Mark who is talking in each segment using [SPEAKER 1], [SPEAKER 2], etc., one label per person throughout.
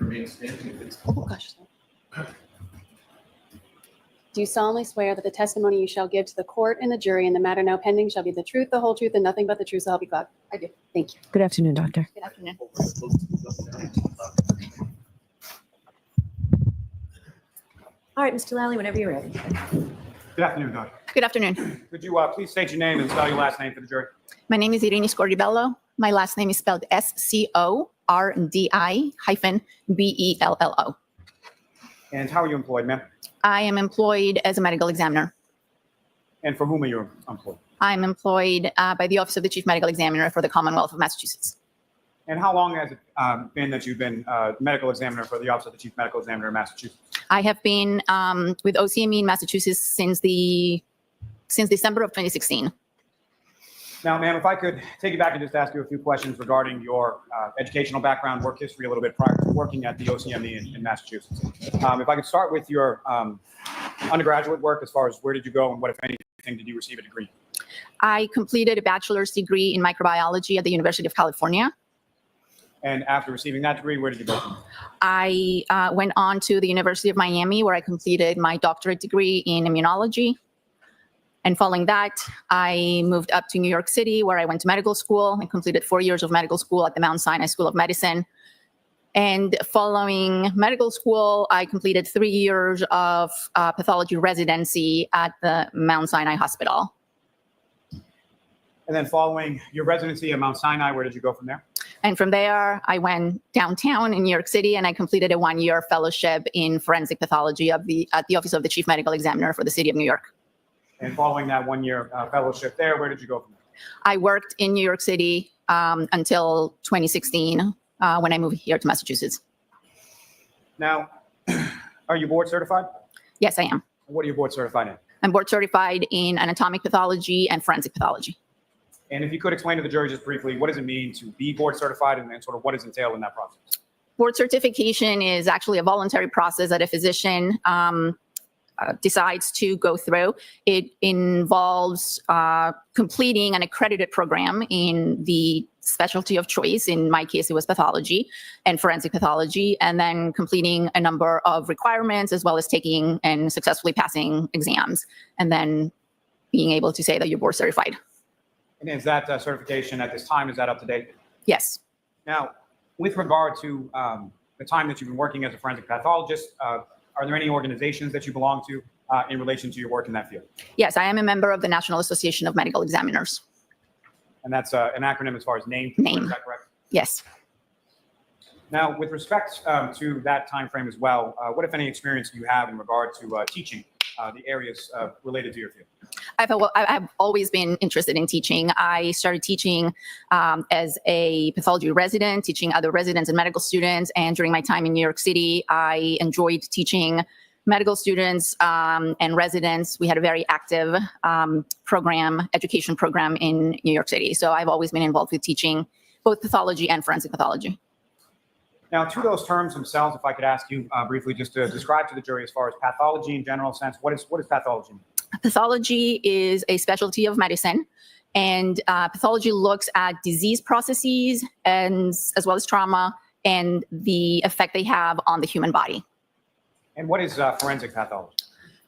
[SPEAKER 1] remain standing.
[SPEAKER 2] Oh, gosh. Do you solemnly swear that the testimony you shall give to the court and the jury in the matter now pending shall be the truth, the whole truth, and nothing but the truth, so help you God? I do. Thank you.
[SPEAKER 3] Good afternoon, Doctor.
[SPEAKER 2] Good afternoon.
[SPEAKER 3] All right, Mr. Lally, whenever you're ready.
[SPEAKER 4] Good afternoon, Doctor.
[SPEAKER 5] Good afternoon.
[SPEAKER 4] Could you please state your name and spell your last name for the jury?
[SPEAKER 5] My name is Ireni Scordi-Bello. My last name is spelled Scordi-Bello.
[SPEAKER 4] And how are you employed, ma'am?
[SPEAKER 5] I am employed as a medical examiner.
[SPEAKER 4] And for whom are you employed?
[SPEAKER 5] I'm employed by the Office of the Chief Medical Examiner for the Commonwealth of Massachusetts.
[SPEAKER 4] And how long has it been that you've been medical examiner for the Office of the Chief Medical Examiner in Massachusetts?
[SPEAKER 5] I have been with OCME in Massachusetts since December of 2016.
[SPEAKER 4] Now, ma'am, if I could take you back and just ask you a few questions regarding your educational background, work history a little bit prior to working at the OCME in Massachusetts. If I could start with your undergraduate work, as far as where did you go and what, if anything, did you receive a degree?
[SPEAKER 5] I completed a bachelor's degree in microbiology at the University of California.
[SPEAKER 4] And after receiving that degree, where did you go from?
[SPEAKER 5] I went on to the University of Miami, where I completed my doctorate degree in immunology. And following that, I moved up to New York City, where I went to medical school and completed 4 years of medical school at the Mount Sinai School of Medicine. And following medical school, I completed 3 years of pathology residency at the Mount Sinai Hospital.
[SPEAKER 4] And then following your residency at Mount Sinai, where did you go from there?
[SPEAKER 5] And from there, I went downtown in New York City, and I completed a 1-year fellowship in forensic pathology at the Office of the Chief Medical Examiner for the City of New York.
[SPEAKER 4] And following that 1-year fellowship there, where did you go from there?
[SPEAKER 5] I worked in New York City until 2016 when I moved here to Massachusetts.
[SPEAKER 4] Now, are you board certified?
[SPEAKER 5] Yes, I am.
[SPEAKER 4] What are you board certified in?
[SPEAKER 5] I'm board certified in anatomic pathology and forensic pathology.
[SPEAKER 4] And if you could explain to the jury just briefly, what does it mean to be board certified and sort of what is entailed in that process?
[SPEAKER 5] Board certification is actually a voluntary process that a physician decides to go through. It involves completing an accredited program in the specialty of choice. In my case, it was pathology and forensic pathology, and then completing a number of requirements, as well as taking and successfully passing exams, and then being able to say that you're board certified.
[SPEAKER 4] And is that certification at this time, is that up to date?
[SPEAKER 5] Yes.
[SPEAKER 4] Now, with regard to the time that you've been working as a forensic pathologist, are there any organizations that you belong to in relation to your work in that field?
[SPEAKER 5] Yes, I am a member of the National Association of Medical Examiners.
[SPEAKER 4] And that's an acronym as far as name?
[SPEAKER 5] Name.
[SPEAKER 4] Is that correct?
[SPEAKER 5] Yes.
[SPEAKER 4] Now, with respect to that time frame as well, what, if any, experience do you have in regard to teaching the areas related to your field?
[SPEAKER 5] I've always been interested in teaching. I started teaching as a pathology resident, teaching other residents and medical students. And during my time in New York City, I enjoyed teaching medical students and residents. We had a very active education program in New York City. So I've always been involved with teaching both pathology and forensic pathology.
[SPEAKER 4] Now, to those terms themselves, if I could ask you briefly just to describe to the jury as far as pathology in general sense, what is pathology mean?
[SPEAKER 5] Pathology is a specialty of medicine, and pathology looks at disease processes and as well as trauma and the effect they have on the human body.
[SPEAKER 4] And what is forensic pathology?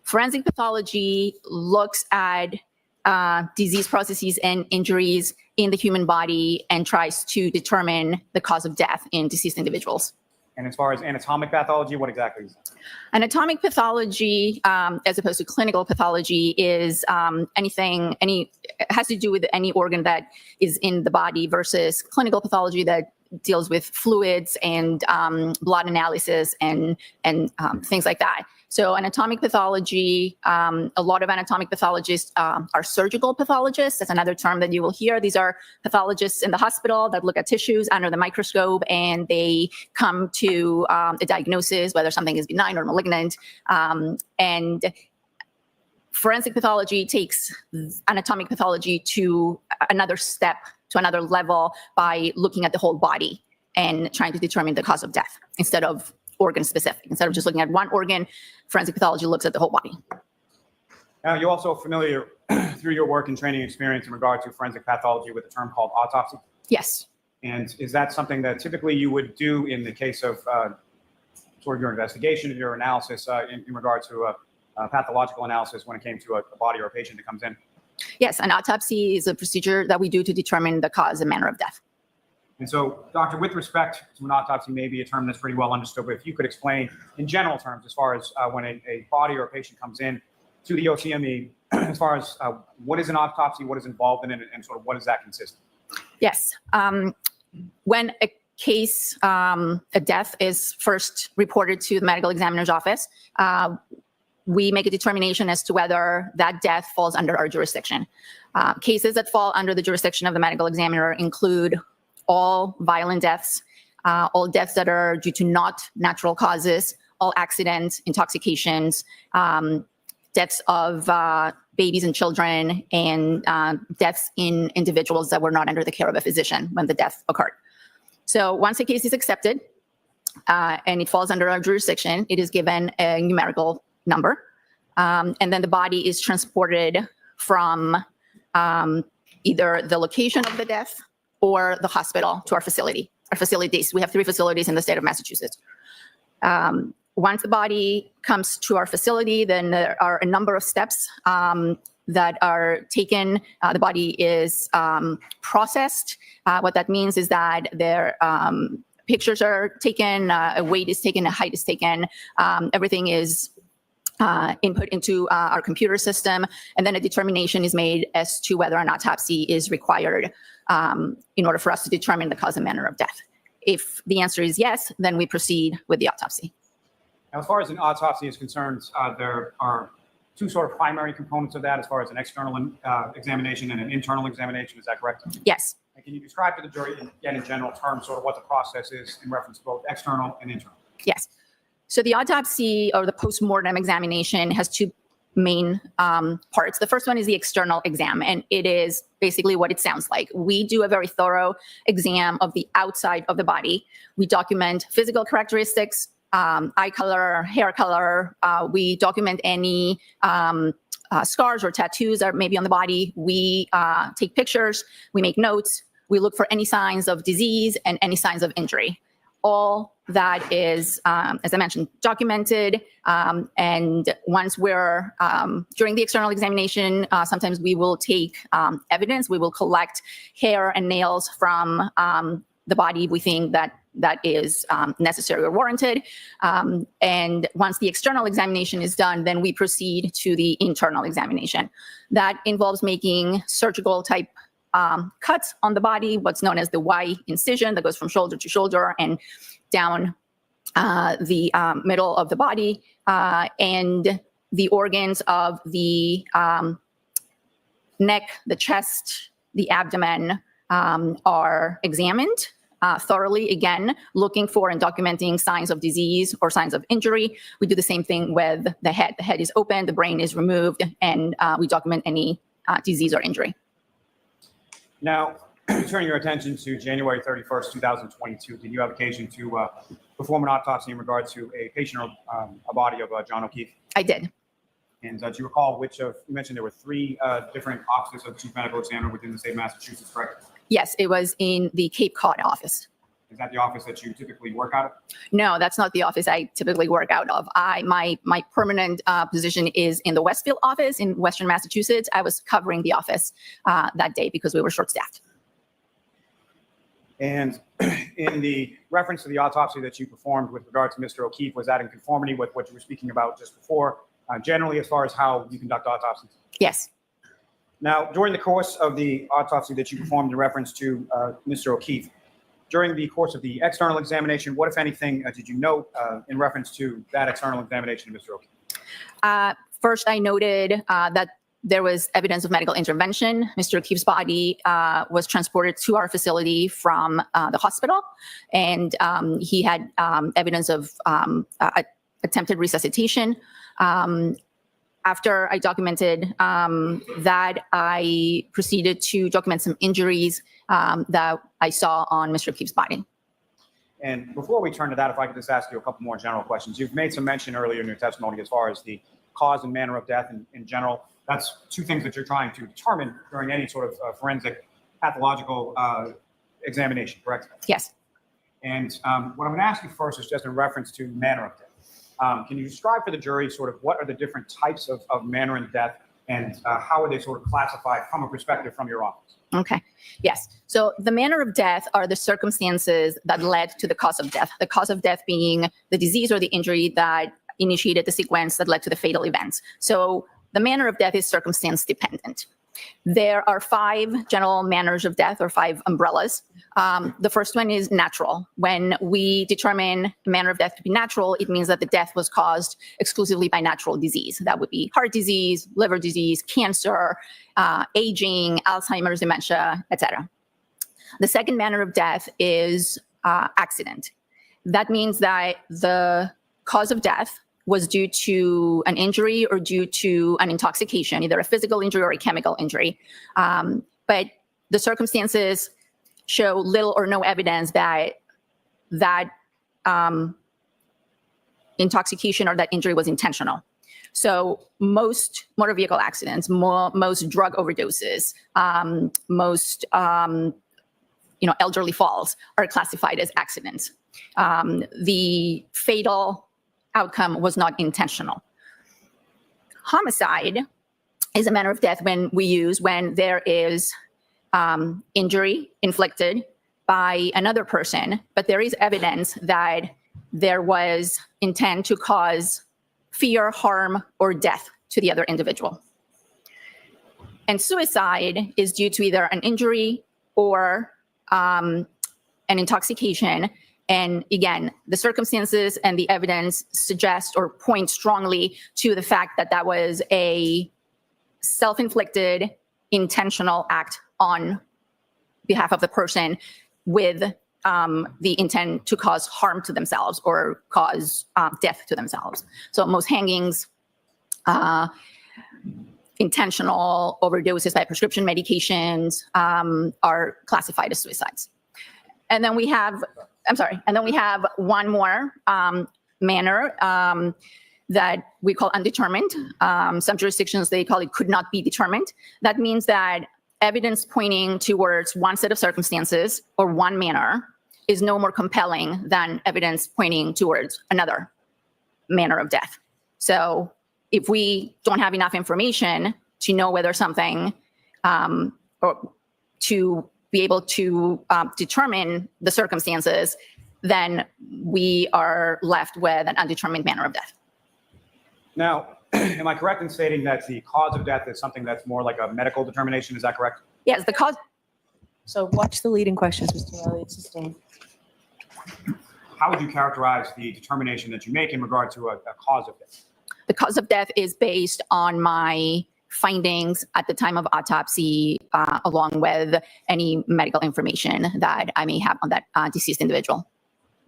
[SPEAKER 5] Forensic pathology looks at disease processes and injuries in the human body and tries to determine the cause of death in deceased individuals.
[SPEAKER 4] And as far as anatomic pathology, what exactly is that?
[SPEAKER 5] Anatomic pathology, as opposed to clinical pathology, is it has to do with any organ that is in the body, versus clinical pathology that deals with fluids and blood analysis and things like that. So anatomic pathology, a lot of anatomic pathologists are surgical pathologists. That's another term that you will hear. These are pathologists in the hospital that look at tissues under the microscope, and they come to a diagnosis, whether something is benign or malignant. And forensic pathology takes anatomic pathology to another step, to another level, by looking at the whole body and trying to determine the cause of death instead of organ specific. Instead of just looking at one organ, forensic pathology looks at the whole body.
[SPEAKER 4] Now, you're also familiar through your work and training experience in regard to forensic pathology with a term called autopsy?
[SPEAKER 5] Yes.
[SPEAKER 4] And is that something that typically you would do in the case of sort of your investigation and your analysis in regard to a pathological analysis when it came to a body or a patient that comes in?
[SPEAKER 5] Yes, an autopsy is a procedure that we do to determine the cause and manner of death.
[SPEAKER 4] And so, doctor, with respect to an autopsy, maybe a term that's pretty well understood, but if you could explain in general terms as far as when a body or a patient comes in to the OCME, as far as what is an autopsy, what is involved in it, and sort of what does that consist of?
[SPEAKER 5] Yes. When a case, a death is first reported to the medical examiner's office, we make a determination as to whether that death falls under our jurisdiction. Cases that fall under the jurisdiction of the medical examiner include all violent deaths, all deaths that are due to not natural causes, all accidents, intoxications, deaths of babies and children, and deaths in individuals that were not under the care of a physician when the death occurred. So once a case is accepted and it falls under our jurisdiction, it is given a numerical number, and then the body is transported from either the location of the death or the hospital to our facility. Our facilities, we have 3 facilities in the state of Massachusetts. Once the body comes to our facility, then there are a number of steps that are taken. The body is processed. What that means is that their pictures are taken, a weight is taken, a height is taken. Everything is input into our computer system, and then a determination is made as to whether an autopsy is required in order for us to determine the cause and manner of death. If the answer is yes, then we proceed with the autopsy.
[SPEAKER 4] Now, as far as an autopsy is concerned, there are 2 sort of primary components of that, as far as an external examination and an internal examination. Is that correct?
[SPEAKER 5] Yes.
[SPEAKER 4] And can you describe to the jury, again, in general terms, sort of what the process is in reference to both external and internal?
[SPEAKER 5] Yes. So the autopsy or the post-mortem examination has 2 main parts. The first one is the external exam, and it is basically what it sounds like. We do a very thorough exam of the outside of the body. We document physical characteristics, eye color, hair color. We document any scars or tattoos that may be on the body. We take pictures. We make notes. We look for any signs of disease and any signs of injury. All that is, as I mentioned, documented. And once we're, during the external examination, sometimes we will take evidence. We will collect hair and nails from the body if we think that is necessary or warranted. And once the external examination is done, then we proceed to the internal examination. That involves making surgical type cuts on the body, what's known as the Y incision that goes from shoulder to shoulder and down the middle of the body, and the organs of the neck, the chest, the abdomen are examined thoroughly, again, looking for and documenting signs of disease or signs of injury. We do the same thing with the head. The head is open, the brain is removed, and we document any disease or injury.
[SPEAKER 4] Now, turning your attention to January 31st, 2022, did you have occasion to perform an autopsy in regard to a patient or a body of John O'Keefe?
[SPEAKER 5] I did.
[SPEAKER 4] And do you recall which of, you mentioned there were 3 different offices of the Chief Medical Examiner within the state of Massachusetts, correct?
[SPEAKER 5] Yes, it was in the Cape Cod office.
[SPEAKER 4] Is that the office that you typically work out of?
[SPEAKER 5] No, that's not the office I typically work out of. My permanent position is in the Westfield office in Western Massachusetts. I was covering the office that day because we were short-staffed.
[SPEAKER 4] And in the reference to the autopsy that you performed with regard to Mr. O'Keefe, was that in conformity with what you were speaking about just before, generally as far as how you conduct autopsies?
[SPEAKER 5] Yes.
[SPEAKER 4] Now, during the course of the autopsy that you performed in reference to Mr. O'Keefe, during the course of the external examination, what, if anything, did you note in reference to that external examination of Mr. O'Keefe?
[SPEAKER 5] First, I noted that there was evidence of medical intervention. Mr. O'Keefe's body was transported to our facility from the hospital, and he had evidence of attempted resuscitation. After I documented that, I proceeded to document some injuries that I saw on Mr. O'Keefe's body.
[SPEAKER 4] And before we turn to that, if I could just ask you a couple more general questions. You've made some mention earlier in your testimony as far as the cause and manner of death in general. That's 2 things that you're trying to determine during any sort of forensic pathological examination, correct?
[SPEAKER 5] Yes.
[SPEAKER 4] And what I'm going to ask you first is just in reference to manner of death. Can you describe for the jury sort of what are the different types of manner in death, and how are they sort of classified from a perspective from your office?
[SPEAKER 5] Okay. Yes. So the manner of death are the circumstances that led to the cause of death. The cause of death being the disease or the injury that initiated the sequence that led to the fatal event. So the manner of death is circumstance dependent. There are 5 general manners of death, or 5 umbrellas. The first one is natural. When we determine the manner of death to be natural, it means that the death was caused exclusively by natural disease. That would be heart disease, liver disease, cancer, aging, Alzheimer's, dementia, etc. The second manner of death is accident. That means that the cause of death was due to an injury or due to an intoxication, either a physical injury or a chemical injury. But the circumstances show little or no evidence that intoxication or that injury was intentional. So most motor vehicle accidents, most drug overdoses, most elderly falls are classified as accidents. The fatal outcome was not intentional. Homicide is a manner of death when there is injury inflicted by another person, but there is evidence that there was intent to cause fear, harm, or death to the other individual. And suicide is due to either an injury or an intoxication. And again, the circumstances and the evidence suggest or point strongly to the fact that that was a self-inflicted, intentional act on behalf of the person with the intent to cause harm to themselves or cause death to themselves. So most hangings, intentional overdoses by prescription medications are classified as suicides. And then we have one more manner that we call undetermined. Some jurisdictions, they call it could not be determined. That means that evidence pointing towards one set of circumstances or one manner is no more compelling than evidence pointing towards another manner of death. So if we don't have enough information to know whether something, or to be able to determine the circumstances, then we are left with an undetermined manner of death.
[SPEAKER 4] Now, am I correct in stating that the cause of death is something that's more like a medical determination? Is that correct?
[SPEAKER 5] Yes, the cause.
[SPEAKER 3] So watch the leading questions, Mr. Elliott. Sustained.
[SPEAKER 4] How would you characterize the determination that you make in regard to a cause of death?
[SPEAKER 5] The cause of death is based on my findings at the time of autopsy, along with any medical information that I may have on that deceased individual.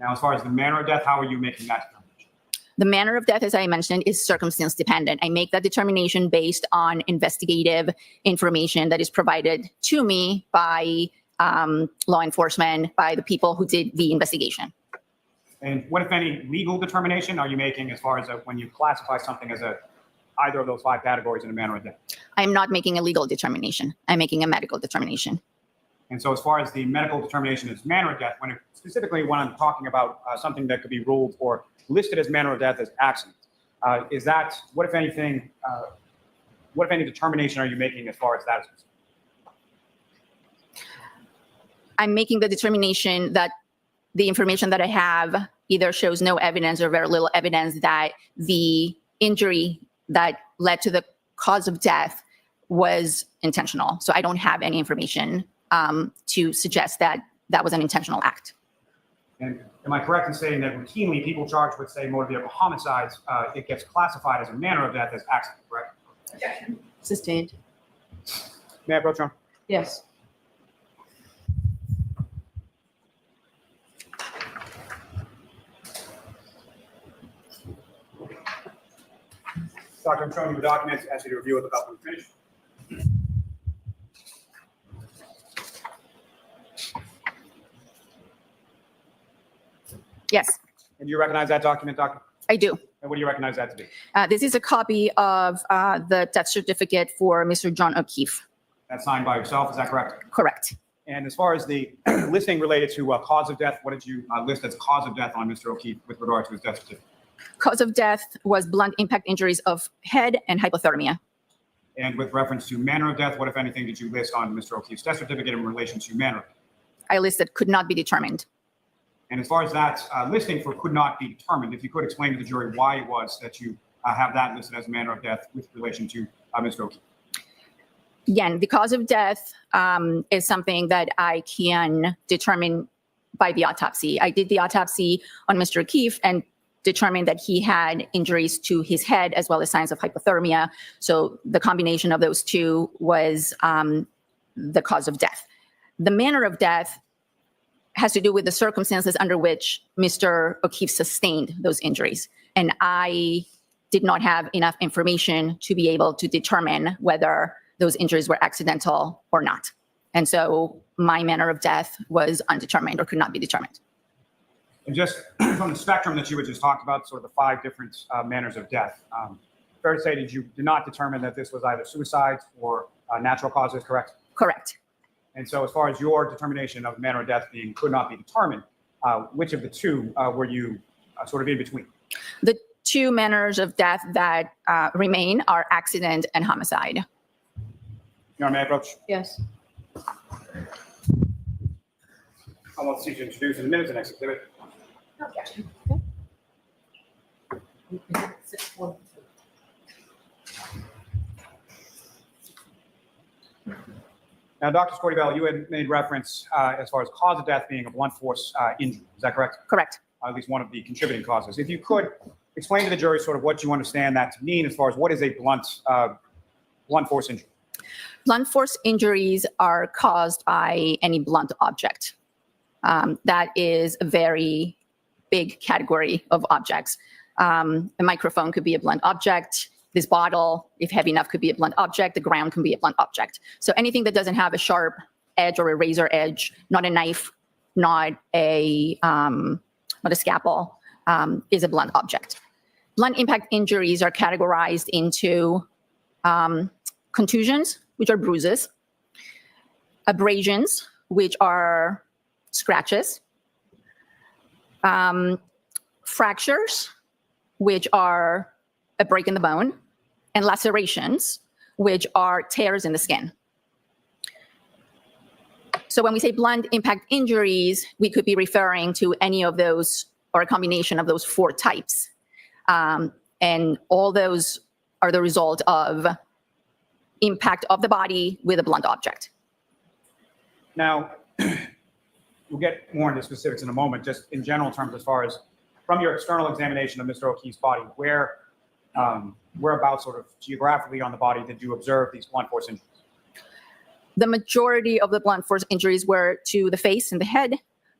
[SPEAKER 4] Now, as far as the manner of death, how are you making that determination?
[SPEAKER 5] The manner of death, as I mentioned, is circumstance dependent. I make that determination based on investigative information that is provided to me by law enforcement, by the people who did the investigation.
[SPEAKER 4] And what, if any, legal determination are you making as far as when you classify something as either of those 5 categories in a manner of death?
[SPEAKER 5] I'm not making a legal determination. I'm making a medical determination.
[SPEAKER 4] And so as far as the medical determination is manner of death, specifically when I'm talking about something that could be ruled or listed as manner of death as accident, is that, what if any determination are you making as far as that is concerned?
[SPEAKER 5] I'm making the determination that the information that I have either shows no evidence or very little evidence that the injury that led to the cause of death was intentional. So I don't have any information to suggest that that was an intentional act.
[SPEAKER 4] And am I correct in saying that routinely people charged with, say, motor vehicle homicides, it gets classified as a manner of death as accident, correct?
[SPEAKER 3] Sustained.
[SPEAKER 4] May I approach, Your Honor?
[SPEAKER 3] Yes.
[SPEAKER 4] Doctor, I'm showing you the documents. Ask you to review it without them finished.
[SPEAKER 5] Yes,
[SPEAKER 4] And you recognize that document, Doctor?
[SPEAKER 5] I do.
[SPEAKER 4] And what do you recognize that to be?
[SPEAKER 5] This is a copy of the death certificate for Mr. John O'Keefe.
[SPEAKER 4] That's signed by yourself, is that correct?
[SPEAKER 5] Correct.
[SPEAKER 4] And as far as the listing related to cause of death, what did you list as cause of death on Mr. O'Keefe with regard to his death certificate?
[SPEAKER 5] Cause of death was blunt impact injuries of head and hypothermia.
[SPEAKER 4] And with reference to manner of death, what, if anything, did you list on Mr. O'Keefe's death certificate in relation to manner of death?
[SPEAKER 5] I listed could not be determined.
[SPEAKER 4] And as far as that listing for could not be determined, if you could explain to the jury why it was that you have that listed as manner of death with relation to Mr. O'Keefe.
[SPEAKER 5] Again, the cause of death is something that I can determine by the autopsy. I did the autopsy on Mr. O'Keefe and determined that he had injuries to his head as well as signs of hypothermia. So the combination of those two was the cause of death. The manner of death has to do with the circumstances under which Mr. O'Keefe sustained those injuries. And I did not have enough information to be able to determine whether those injuries were accidental or not. And so my manner of death was undetermined or could not be determined.
[SPEAKER 4] And just from the spectrum that you had just talked about, sort of the 5 different manners of death, fair to say that you did not determine that this was either suicide or natural causes, correct?
[SPEAKER 5] Correct.
[SPEAKER 4] And so as far as your determination of manner of death being could not be determined, which of the two were you sort of in between?
[SPEAKER 5] The 2 manners of death that remain are accident and homicide.
[SPEAKER 4] Your Honor, may I approach?
[SPEAKER 2] Yes.
[SPEAKER 4] I want to introduce in a minute the next exhibit.
[SPEAKER 2] Okay.
[SPEAKER 4] Now, Dr. Scordi-Bello, you had made reference as far as cause of death being a blunt force injury. Is that correct?
[SPEAKER 5] Correct.
[SPEAKER 4] At least one of the contributing causes. If you could explain to the jury sort of what you understand that to mean as far as what is a blunt force injury.
[SPEAKER 5] Blunt force injuries are caused by any blunt object. That is a very big category of objects. A microphone could be a blunt object. This bottle, if heavy enough, could be a blunt object. The ground can be a blunt object. So anything that doesn't have a sharp edge or a razor edge, not a knife, not a scalpel, is a blunt object. Blunt impact injuries are categorized into contusions, which are bruises, abrasions, which are scratches, fractures, which are a break in the bone, and lacerations, which are tears in the skin. So when we say blunt impact injuries, we could be referring to any of those or a combination of those 4 types. And all those are the result of impact of the body with a blunt object.
[SPEAKER 4] Now, we'll get more into specifics in a moment, just in general terms as far as from your external examination of Mr. O'Keefe's body, whereabouts sort of geographically on the body did you observe these blunt force injuries?
[SPEAKER 5] The majority of the blunt force injuries were to the face and the head,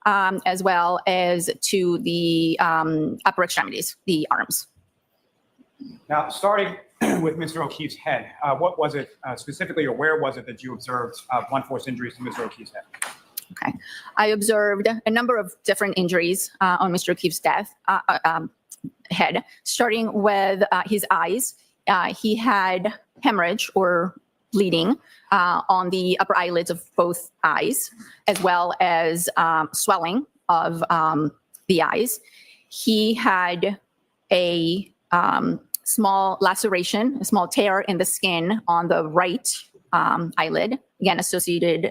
[SPEAKER 5] as well as to the upper extremities, the arms.
[SPEAKER 4] Now, starting with Mr. O'Keefe's head, what was it specifically, or where was it that you observed blunt force injuries to Mr. O'Keefe's head?
[SPEAKER 5] Okay. I observed a number of different injuries on Mr. O'Keefe's head, starting with his eyes. He had hemorrhage or bleeding on the upper eyelids of both eyes, as well as swelling of the eyes. He had a small laceration, a small tear in the skin on the right eyelid, again associated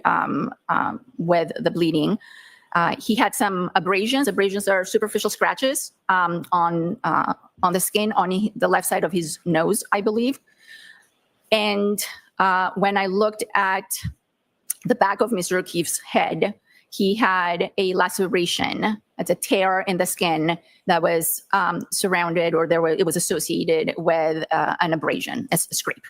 [SPEAKER 5] with the bleeding. He had some abrasions. Abrasions are superficial scratches on the skin on the left side of his nose, I believe. And when I looked at the back of Mr. O'Keefe's head, he had a laceration. It's a tear in the skin that was surrounded, or it was associated with an abrasion, a scrape.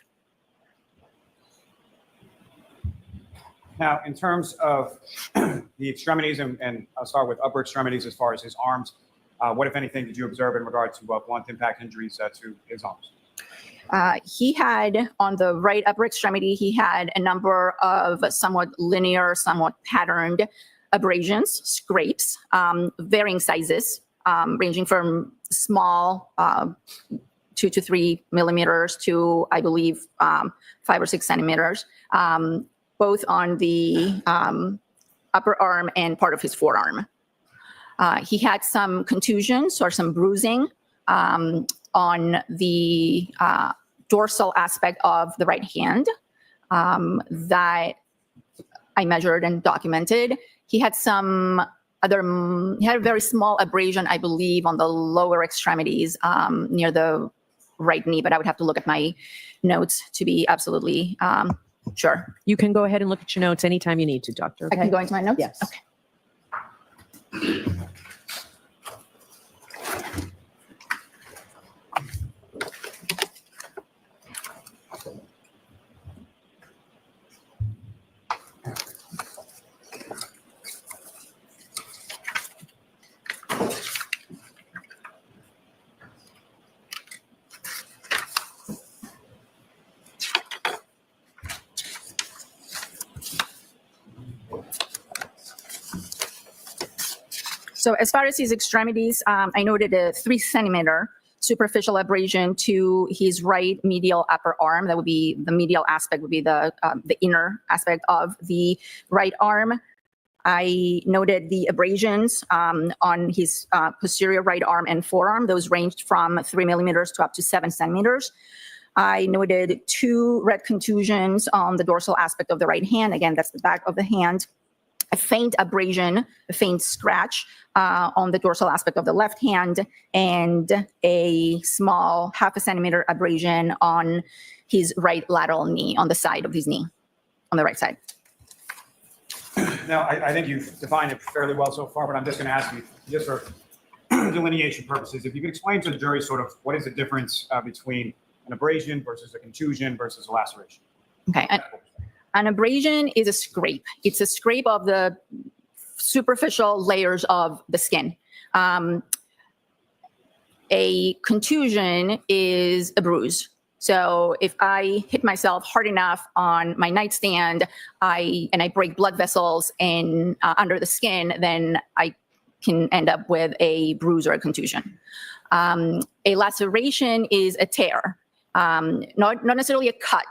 [SPEAKER 4] Now, in terms of the extremities, and I'll start with upper extremities as far as his arms, what, if anything, did you observe in regard to blunt impact injuries to his arms?
[SPEAKER 5] He had, on the right upper extremity, he had a number of somewhat linear, somewhat patterned abrasions, scrapes, varying sizes, ranging from small, 2 to 3 millimeters to, I believe, 5 or 6 centimeters, both on the upper arm and part of his forearm. He had some contusions or some bruising on the dorsal aspect of the right hand that I measured and documented. He had some he had a very small abrasion, I believe, on the lower extremities near the right knee, but I would have to look at my notes to be absolutely sure.
[SPEAKER 3] You can go ahead and look at your notes anytime you need to, Doctor.
[SPEAKER 5] I can
[SPEAKER 3] Okay?
[SPEAKER 5] go into my notes?
[SPEAKER 3] Yes.
[SPEAKER 5] Okay. So as far as his extremities, I noted a 3 centimeter superficial abrasion to his right medial upper arm. That would be the medial aspect, would be the inner aspect of the right arm. I noted the abrasions on his posterior right arm and forearm. Those ranged from 3 millimeters to up to 7 centimeters. I noted 2 red contusions on the dorsal aspect of the right hand. Again, that's the back of the hand. A faint abrasion, a faint scratch on the dorsal aspect of the left hand, and a small 0.5 centimeter abrasion on his right lateral knee, on the side of his knee, on the right side.
[SPEAKER 4] Now, I think you've defined it fairly well so far, but I'm just going to ask you, just for delineation purposes, if you could explain to the jury sort of what is the difference between an abrasion versus a contusion versus a laceration.
[SPEAKER 5] Okay. An abrasion is a scrape. It's a scrape of the superficial layers of the skin. A contusion is a bruise. So if I hit myself hard enough on my nightstand, and I break blood vessels under the skin, then I can end up with a bruise or a contusion. A laceration is a tear. Not necessarily a cut.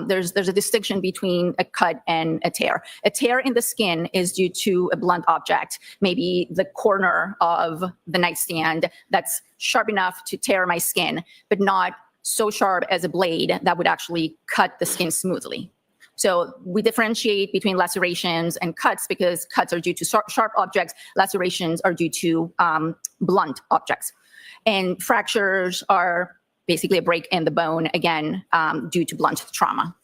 [SPEAKER 5] There's a distinction between a cut and a tear. A tear in the skin is due to a blunt object, maybe the corner of the nightstand that's sharp enough to tear my skin, but not so sharp as a blade that would actually cut the skin smoothly. So we differentiate between lacerations and cuts because cuts are due to sharp objects, lacerations are due to blunt objects. And fractures are basically a break in the bone, again, due to blunt trauma.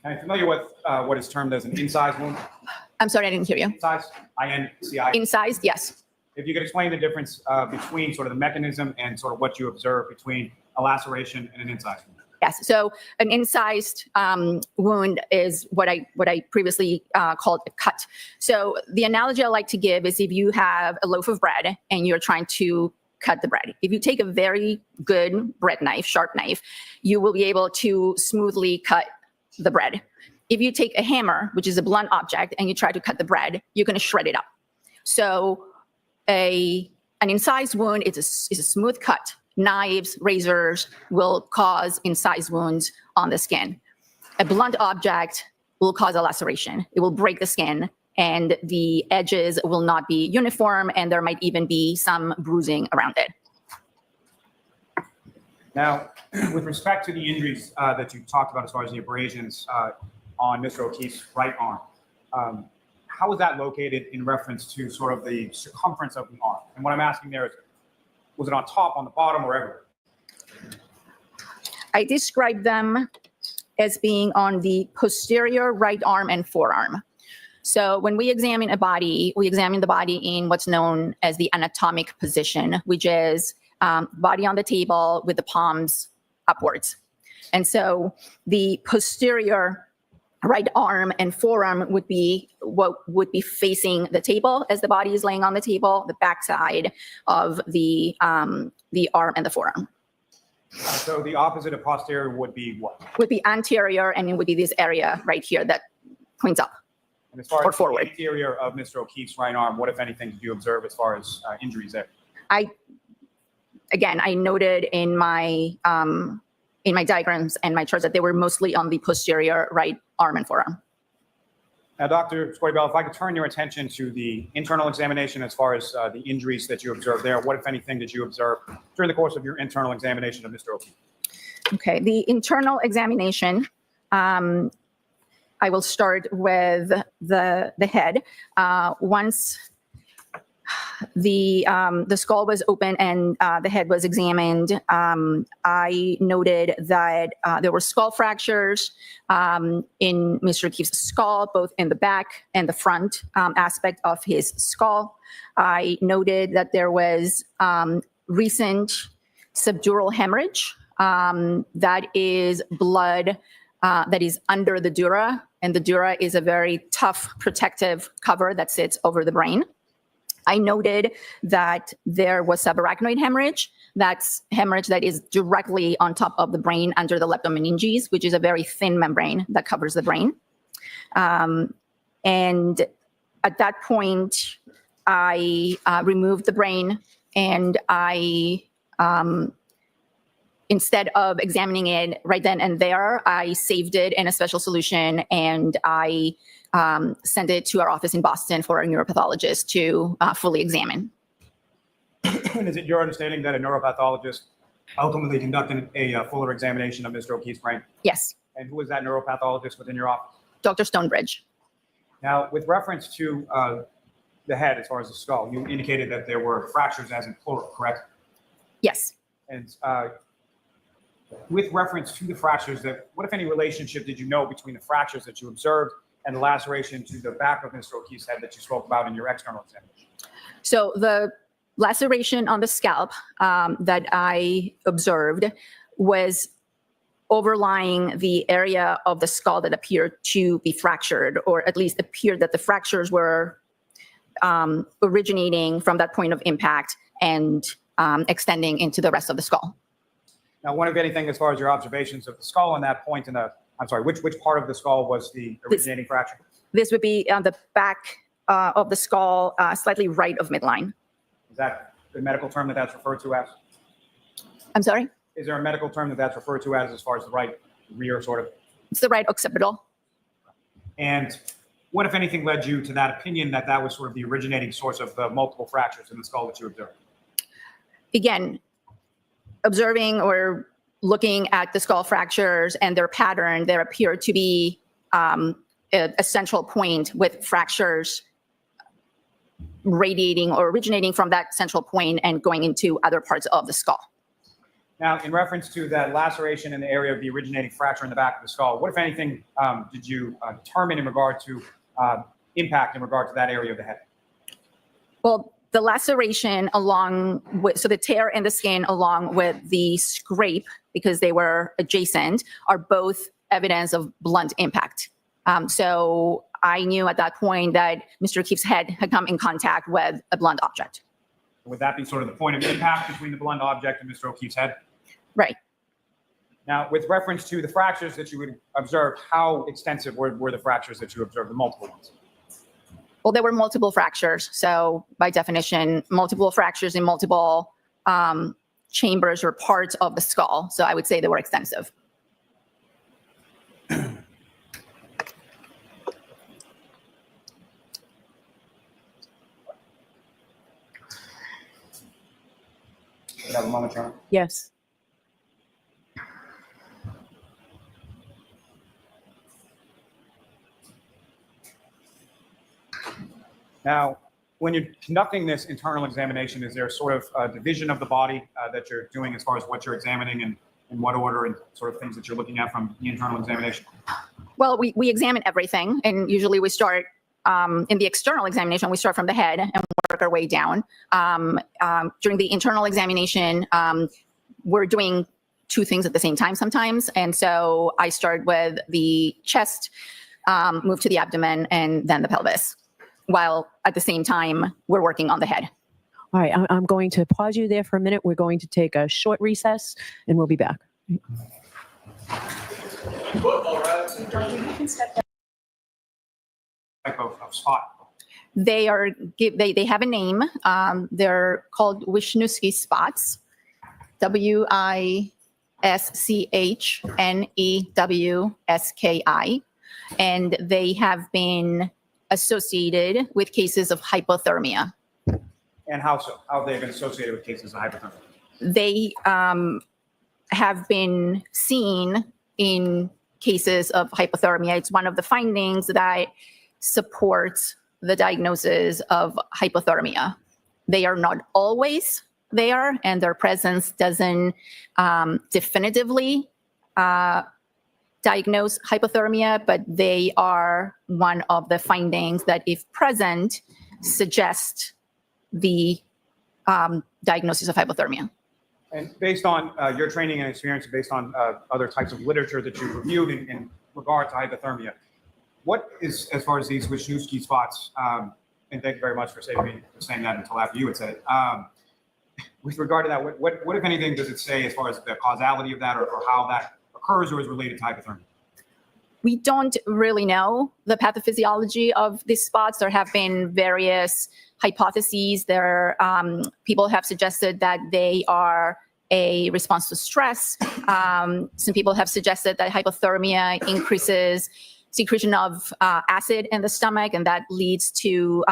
[SPEAKER 4] Are you familiar with what is termed as an incised wound?
[SPEAKER 5] I'm sorry, I didn't hear you.
[SPEAKER 4] Incised, I-N-C-I.
[SPEAKER 5] Incised, yes.
[SPEAKER 4] If you could explain the difference between sort of the mechanism and sort of what you observe between a laceration and an incised wound.
[SPEAKER 5] Yes, so an incised wound is what I previously called a cut. So the analogy I like to give is if you have a loaf of bread and you're trying to cut the bread. If you take a very good bread knife, sharp knife, you will be able to smoothly cut the bread. If you take a hammer, which is a blunt object, and you try to cut the bread, you're going to shred it up. So an incised wound is a smooth cut. Knives, razors will cause incised wounds on the skin. A blunt object will cause a laceration. It will break the skin, and the edges will not be uniform, and there might even be some bruising around it.
[SPEAKER 4] Now, with respect to the injuries that you talked about as far as the abrasions on Mr. O'Keefe's right arm, how was that located in reference to sort of the circumference of the arm? And what I'm asking there is, was it on top, on the bottom, or everywhere?
[SPEAKER 5] I described them as being on the posterior right arm and forearm. So when we examine a body, we examine the body in what's known as the anatomic position, which is body on the table with the palms upwards. And so the posterior right arm and forearm would be what would be facing the table as the body is laying on the table, the backside of the arm and the forearm.
[SPEAKER 4] So the opposite of posterior would be what?
[SPEAKER 5] Would be anterior, and it would be this area right here that points up.
[SPEAKER 4] And as far
[SPEAKER 5] Or
[SPEAKER 4] as
[SPEAKER 5] forward.
[SPEAKER 4] the interior of Mr. O'Keefe's right arm, what, if anything, did you observe as far as injuries there?
[SPEAKER 5] I noted in my diagrams and my charts that they were mostly on the posterior right arm and forearm.
[SPEAKER 4] Now, Dr. Scordi-Bello, if I could turn your attention to the internal examination as far as the injuries that you observed there, what, if anything, did you observe during the course of your internal examination of Mr. O'Keefe?
[SPEAKER 5] Okay, the internal examination, I will start with the head. Once the skull was open and the head was examined, I noted that there were skull fractures in Mr. O'Keefe's skull, both in the back and the front aspect of his skull. I noted that there was recent subdural hemorrhage. That is blood that is under the dura, and the dura is a very tough protective cover that sits over the brain. I noted that there was subarachnoid hemorrhage. That's hemorrhage that is directly on top of the brain under the leptomeninges, which is a very thin membrane that covers the brain. And at that point, I removed the brain, and I instead of examining it right then and there, I saved it in a special solution, and I sent it to our office in Boston for a neuropathologist to fully examine.
[SPEAKER 4] And is it your understanding that a neuropathologist ultimately conducted a fuller examination of Mr. O'Keefe's brain?
[SPEAKER 5] Yes,
[SPEAKER 4] And who was that neuropathologist within your office?
[SPEAKER 5] Dr. Stonebridge.
[SPEAKER 4] Now, with reference to the head, as far as the skull, you indicated that there were fractures as in plural, correct?
[SPEAKER 5] Yes.
[SPEAKER 4] And with reference to the fractures, what, if any, relationship did you know between the fractures that you observed and the laceration to the back of Mr. O'Keefe's head that you spoke about in your external examination?
[SPEAKER 5] So the laceration on the scalp that I observed was overlying the area of the skull that appeared to be fractured, or at least appeared that the fractures were originating from that point of impact and extending into the rest of the skull.
[SPEAKER 4] Now, one of anything as far as your observations of the skull on that point, I'm sorry, which part of the skull was the originating fracture?
[SPEAKER 5] This would be on the back of the skull, slightly right of midline.
[SPEAKER 4] Is that the medical term that's referred to as?
[SPEAKER 5] I'm sorry?
[SPEAKER 4] Is there a medical term that's referred to as far as the right rear sort of?
[SPEAKER 5] It's the right occipital.
[SPEAKER 4] And what, if anything, led you to that opinion that that was sort of the originating source of the multiple fractures in the skull that you observed?
[SPEAKER 5] Again, observing or looking at the skull fractures and their pattern, there appeared to be a central point with fractures radiating or originating from that central point and going into other parts of the skull.
[SPEAKER 4] Now, in reference to that laceration in the area of the originating fracture in the back of the skull, what, if anything, did you determine in regard to impact in regard to that area of the head?
[SPEAKER 5] Well, the laceration along with, so the tear in the skin along with the scrape, because they were adjacent, are both evidence of blunt impact. So I knew at that point that Mr. O'Keefe's head had come in contact with a blunt object.
[SPEAKER 4] Would that be sort of the point of impact between the blunt object and Mr. O'Keefe's head?
[SPEAKER 5] Right.
[SPEAKER 4] Now, with reference to the fractures that you would observe, how extensive were the fractures that you observed, the multiple ones?
[SPEAKER 5] Well, there were multiple fractures. So by definition, multiple fractures in multiple chambers or parts of the skull. So I would say they were extensive.
[SPEAKER 4] You have a moment, Chairman?
[SPEAKER 3] Yes.
[SPEAKER 4] Now, when you're conducting this internal examination, is there sort of a division of the body that you're doing as far as what you're examining and in what order and sort of things that you're looking at from the internal examination?
[SPEAKER 5] Well, we examine everything, and usually we start in the external examination, we start from the head and work our way down. During the internal examination, we're doing two things at the same time sometimes. And so I start with the chest, move to the abdomen, and then the pelvis, while at the same time we're working on the head.
[SPEAKER 3] All right, I'm going to pause you there for a minute. We're going to take a short recess, and we'll be back.
[SPEAKER 4] Type of spot.
[SPEAKER 5] They have a name. They're called Wisniewski spots. Wischnewski. and they have been associated with cases of hypothermia.
[SPEAKER 4] And how so? How have they been associated with cases of hypothermia?
[SPEAKER 5] They have been seen in cases of hypothermia. It's one of the findings that supports the diagnosis of hypothermia. They are not always there, and their presence doesn't definitively diagnose hypothermia, but they are one of the findings that, if present, suggest the diagnosis of hypothermia.
[SPEAKER 4] And based on your training and experience, based on other types of literature that you've reviewed in regard to hypothermia, what is, as far as these Wisniewski spots, and thank you very much for saying that until after you had said it. With regard to that, what if anything, does it say as far as the causality of that, or how that occurs or is related to hypothermia?
[SPEAKER 5] We don't really know the pathophysiology of these spots. There have been various hypotheses. People have suggested that they are a response to stress. Some people have suggested that hypothermia increases secretion of acid in the stomach, and that leads to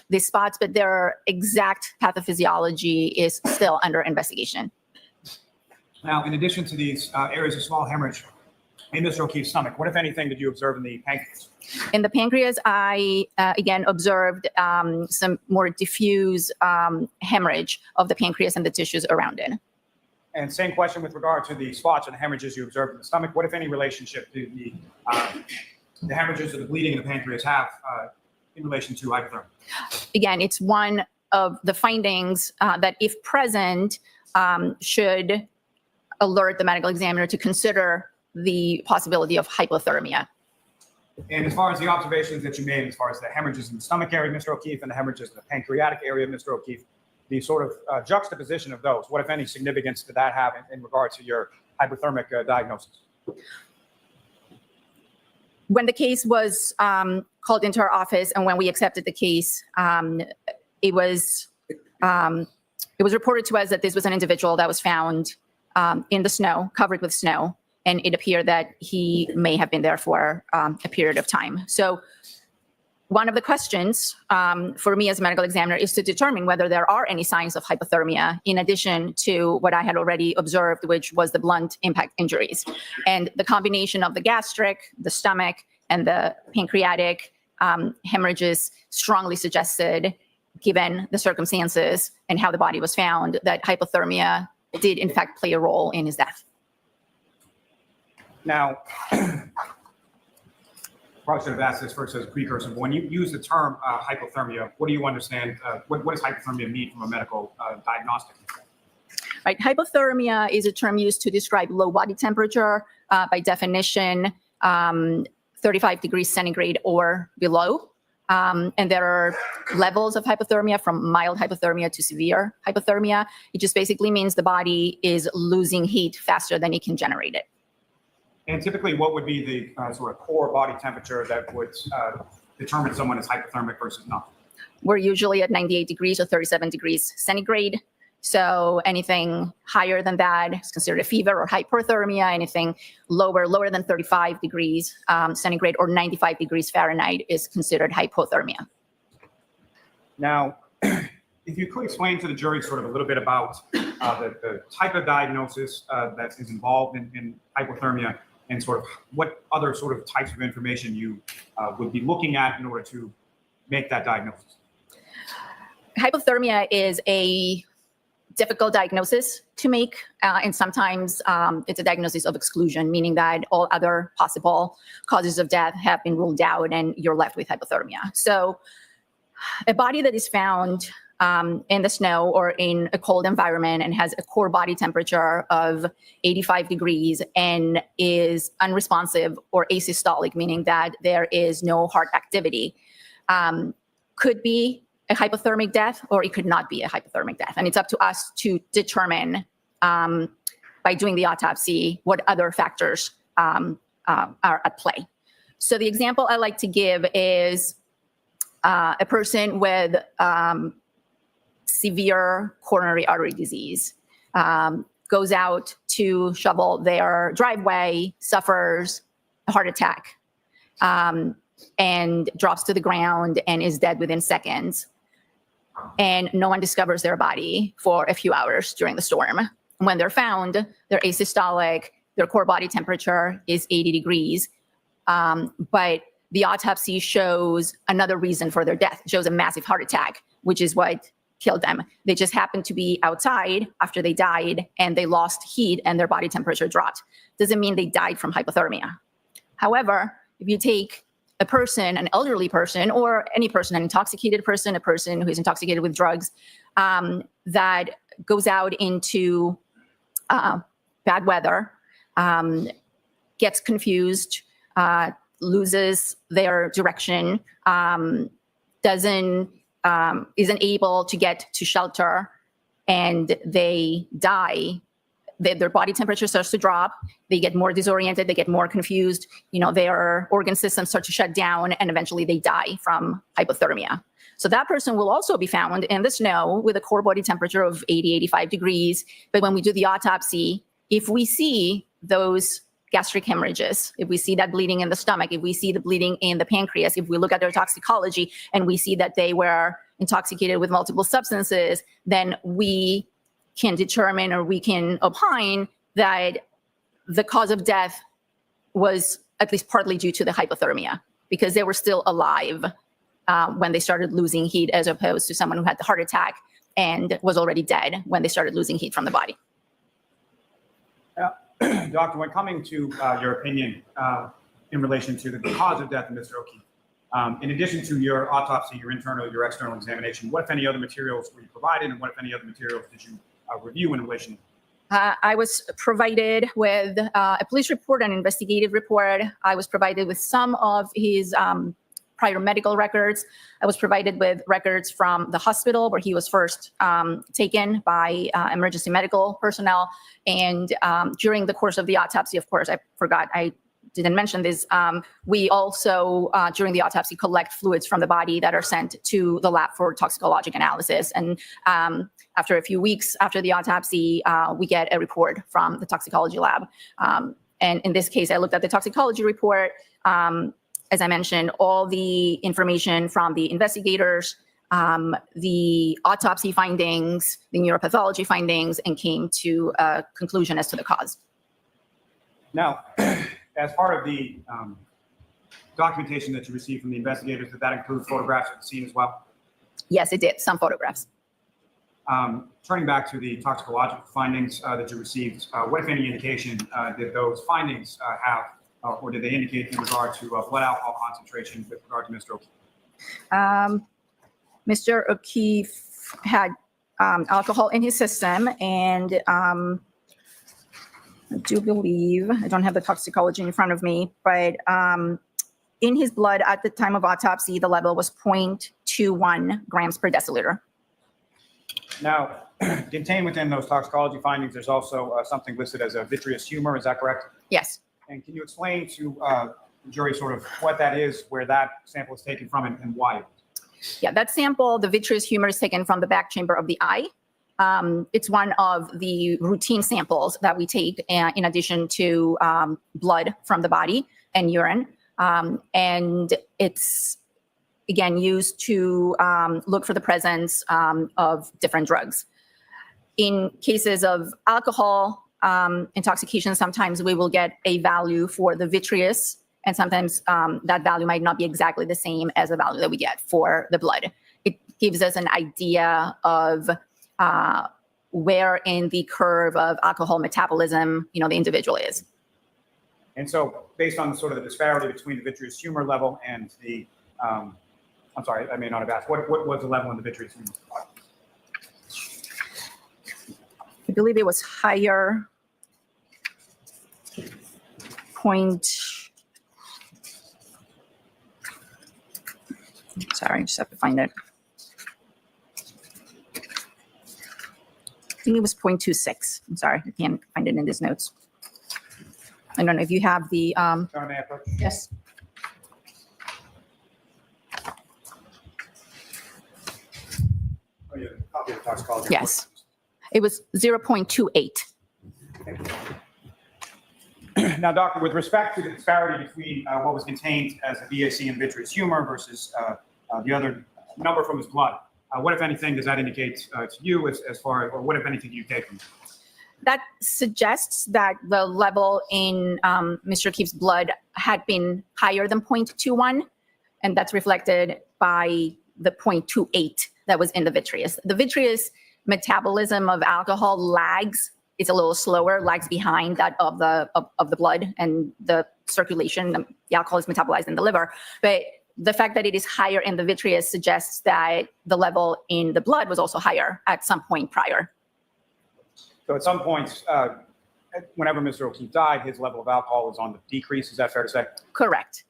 [SPEAKER 5] these spots, but their exact pathophysiology is still under investigation.
[SPEAKER 4] Now, in addition to these areas of small hemorrhage in Mr. O'Keefe's stomach, what, if anything, did you observe in the pancreas?
[SPEAKER 5] In the pancreas, I, again, observed some more diffuse hemorrhage of the pancreas and the tissues around it.
[SPEAKER 4] And same question with regard to the spots and hemorrhages you observed in the stomach. What, if any, relationship do the hemorrhages or the bleeding in the pancreas have in relation to hypothermia?
[SPEAKER 5] Again, it's one of the findings that, if present, should alert the medical examiner to consider the possibility of hypothermia.
[SPEAKER 4] And as far as the observations that you made, as far as the hemorrhages in the stomach area of Mr. O'Keefe and the hemorrhages in the pancreatic area of Mr. O'Keefe, the sort of juxtaposition of those, what, if any, significance did that have in regard to your hypothermic diagnosis?
[SPEAKER 5] When the case was called into our office and when we accepted the case, it was reported to us that this was an individual that was found in the snow, covered with snow, and it appeared that he may have been there for a period of time. So one of the questions for me as a medical examiner is to determine whether there are any signs of hypothermia in addition to what I had already observed, which was the blunt impact injuries. And the combination of the gastric, the stomach, and the pancreatic hemorrhages strongly suggested, given the circumstances and how the body was found, that hypothermia did in fact play a role in his death.
[SPEAKER 4] Now, probably should have asked this first as a precursor, but when you use the term hypothermia, what do you understand? What does hypothermia mean from a medical diagnostic?
[SPEAKER 5] Right. Hypothermia is a term used to describe low body temperature, by definition, 35 degrees centigrade or below. And there are levels of hypothermia, from mild hypothermia to severe hypothermia. It just basically means the body is losing heat faster than it can generate it.
[SPEAKER 4] And typically, what would be the sort of core body temperature that would determine someone is hypothermic versus not?
[SPEAKER 5] We're usually at 98 degrees or 37 degrees centigrade. So anything higher than that is considered a fever or hyperthermia. Anything lower than 35 degrees centigrade or 95 degrees Fahrenheit is considered hypothermia.
[SPEAKER 4] Now, if you could explain to the jury sort of a little bit about the type of diagnosis that is involved in hypothermia, and sort of what other sort of types of information you would be looking at in order to make that diagnosis.
[SPEAKER 5] Hypothermia is a difficult diagnosis to make, and sometimes it's a diagnosis of exclusion, meaning that all other possible causes of death have been ruled out and you're left with hypothermia. So a body that is found in the snow or in a cold environment and has a core body temperature of 85 degrees and is unresponsive or asystolic, meaning that there is no heart activity, could be a hypothermic death, or it could not be a hypothermic death. And it's up to us to determine by doing the autopsy what other factors are at play. So the example I like to give is a person with severe coronary artery disease goes out to shovel their driveway, suffers a heart attack, and drops to the ground and is dead within seconds. And no one discovers their body for a few hours during the storm. When they're found, they're asystolic, their core body temperature is 80 degrees. But the autopsy shows another reason for their death. It shows a massive heart attack, which is what killed them. They just happened to be outside after they died and they lost heat and their body temperature dropped. Doesn't mean they died from hypothermia. However, if you take a person, an elderly person, or any person, an intoxicated person, a person who is intoxicated with drugs, that goes out into bad weather, gets confused, loses their direction, isn't able to get to shelter, and they die. Their body temperature starts to drop. They get more disoriented. They get more confused. Their organ systems start to shut down, and eventually they die from hypothermia. So that person will also be found in the snow with a core body temperature of 80, 85 degrees. But when we do the autopsy, if we see those gastric hemorrhages, if we see that bleeding in the stomach, if we see the bleeding in the pancreas, if we look at their toxicology and we see that they were intoxicated with multiple substances, then we can determine, or we can opine, that the cause of death was at least partly due to the hypothermia, because they were still alive when they started losing heat, as opposed to someone who had the heart attack and was already dead when they started losing heat from the body.
[SPEAKER 4] Doctor, when coming to your opinion in relation to the cause of death of Mr. O'Keefe, in addition to your autopsy, your internal, your external examination, what, if any, other materials were you provided, and what, if any, other materials did you review in relation?
[SPEAKER 5] I was provided with a police report, an investigative report. I was provided with some of his prior medical records. I was provided with records from the hospital where he was first taken by emergency medical personnel. And during the course of the autopsy, of course, I didn't mention this. We also, during the autopsy, collect fluids from the body that are sent to the lab for toxicologic analysis. And after a few weeks after the autopsy, we get a report from the toxicology lab. And in this case, I looked at the toxicology report. As I mentioned, all the information from the investigators, the autopsy findings, the neuropathology findings, and came to a conclusion as to the cause.
[SPEAKER 4] Now, as part of the documentation that you received from the investigators, did that include photographs of the scene as well?
[SPEAKER 5] Yes, it did. Some photographs.
[SPEAKER 4] Turning back to the toxicological findings that you received, what, if any, indication did those findings have, or did they indicate in regard to blood alcohol concentration with regard to Mr. O'Keefe?
[SPEAKER 5] Mr. O'Keefe had alcohol in his system, and I do believe, I don't have the toxicology in front of me, but in his blood at the time of autopsy, the level was 0.21 grams per deciliter.
[SPEAKER 4] Now, contained within those toxicology findings, there's also something listed as a vitreous humor. Is that correct?
[SPEAKER 5] Yes.
[SPEAKER 4] And can you explain to the jury sort of what that is, where that sample is taken from, and why?
[SPEAKER 5] Yeah, that sample, the vitreous humor, is taken from the back chamber of the eye. It's one of the routine samples that we take in addition to blood from the body and urine. And it's, again, used to look for the presence of different drugs. In cases of alcohol intoxication, sometimes we will get a value for the vitreous, and sometimes that value might not be exactly the same as the value that we get for the blood. It gives us an idea of where in the curve of alcohol metabolism, the individual is.
[SPEAKER 4] And so, based on sort of the disparity between the vitreous humor level and the, I'm sorry, I may not have asked, what was the level in the vitreous humor?
[SPEAKER 5] I believe it was higher. Sorry, I just have to find it. I think it was 0.26. I'm sorry, I can't find it in these notes. I don't know if you have the. Yes.
[SPEAKER 4] Oh, yeah, copy of the toxicology.
[SPEAKER 5] Yes, it was 0.28.
[SPEAKER 4] Now, doctor, with respect to the disparity between what was contained as a VAC and vitreous humor versus the other number from his blood, what, if anything, does that indicate to you as far as, or what, if anything, do you take from it?
[SPEAKER 5] That suggests that the level in Mr. O'Keefe's blood had been higher than 0.21, and that's reflected by the 0.28 that was in the vitreous. The vitreous metabolism of alcohol lags. It's a little slower, lags behind that of the blood and the circulation. The alcohol is metabolized in the liver, but the fact that it is higher in the vitreous suggests that the level in the blood was also higher at some point prior.
[SPEAKER 4] So at some points, whenever Mr. O'Keefe died, his level of alcohol was on the decrease. Is that fair to say?
[SPEAKER 5] Correct.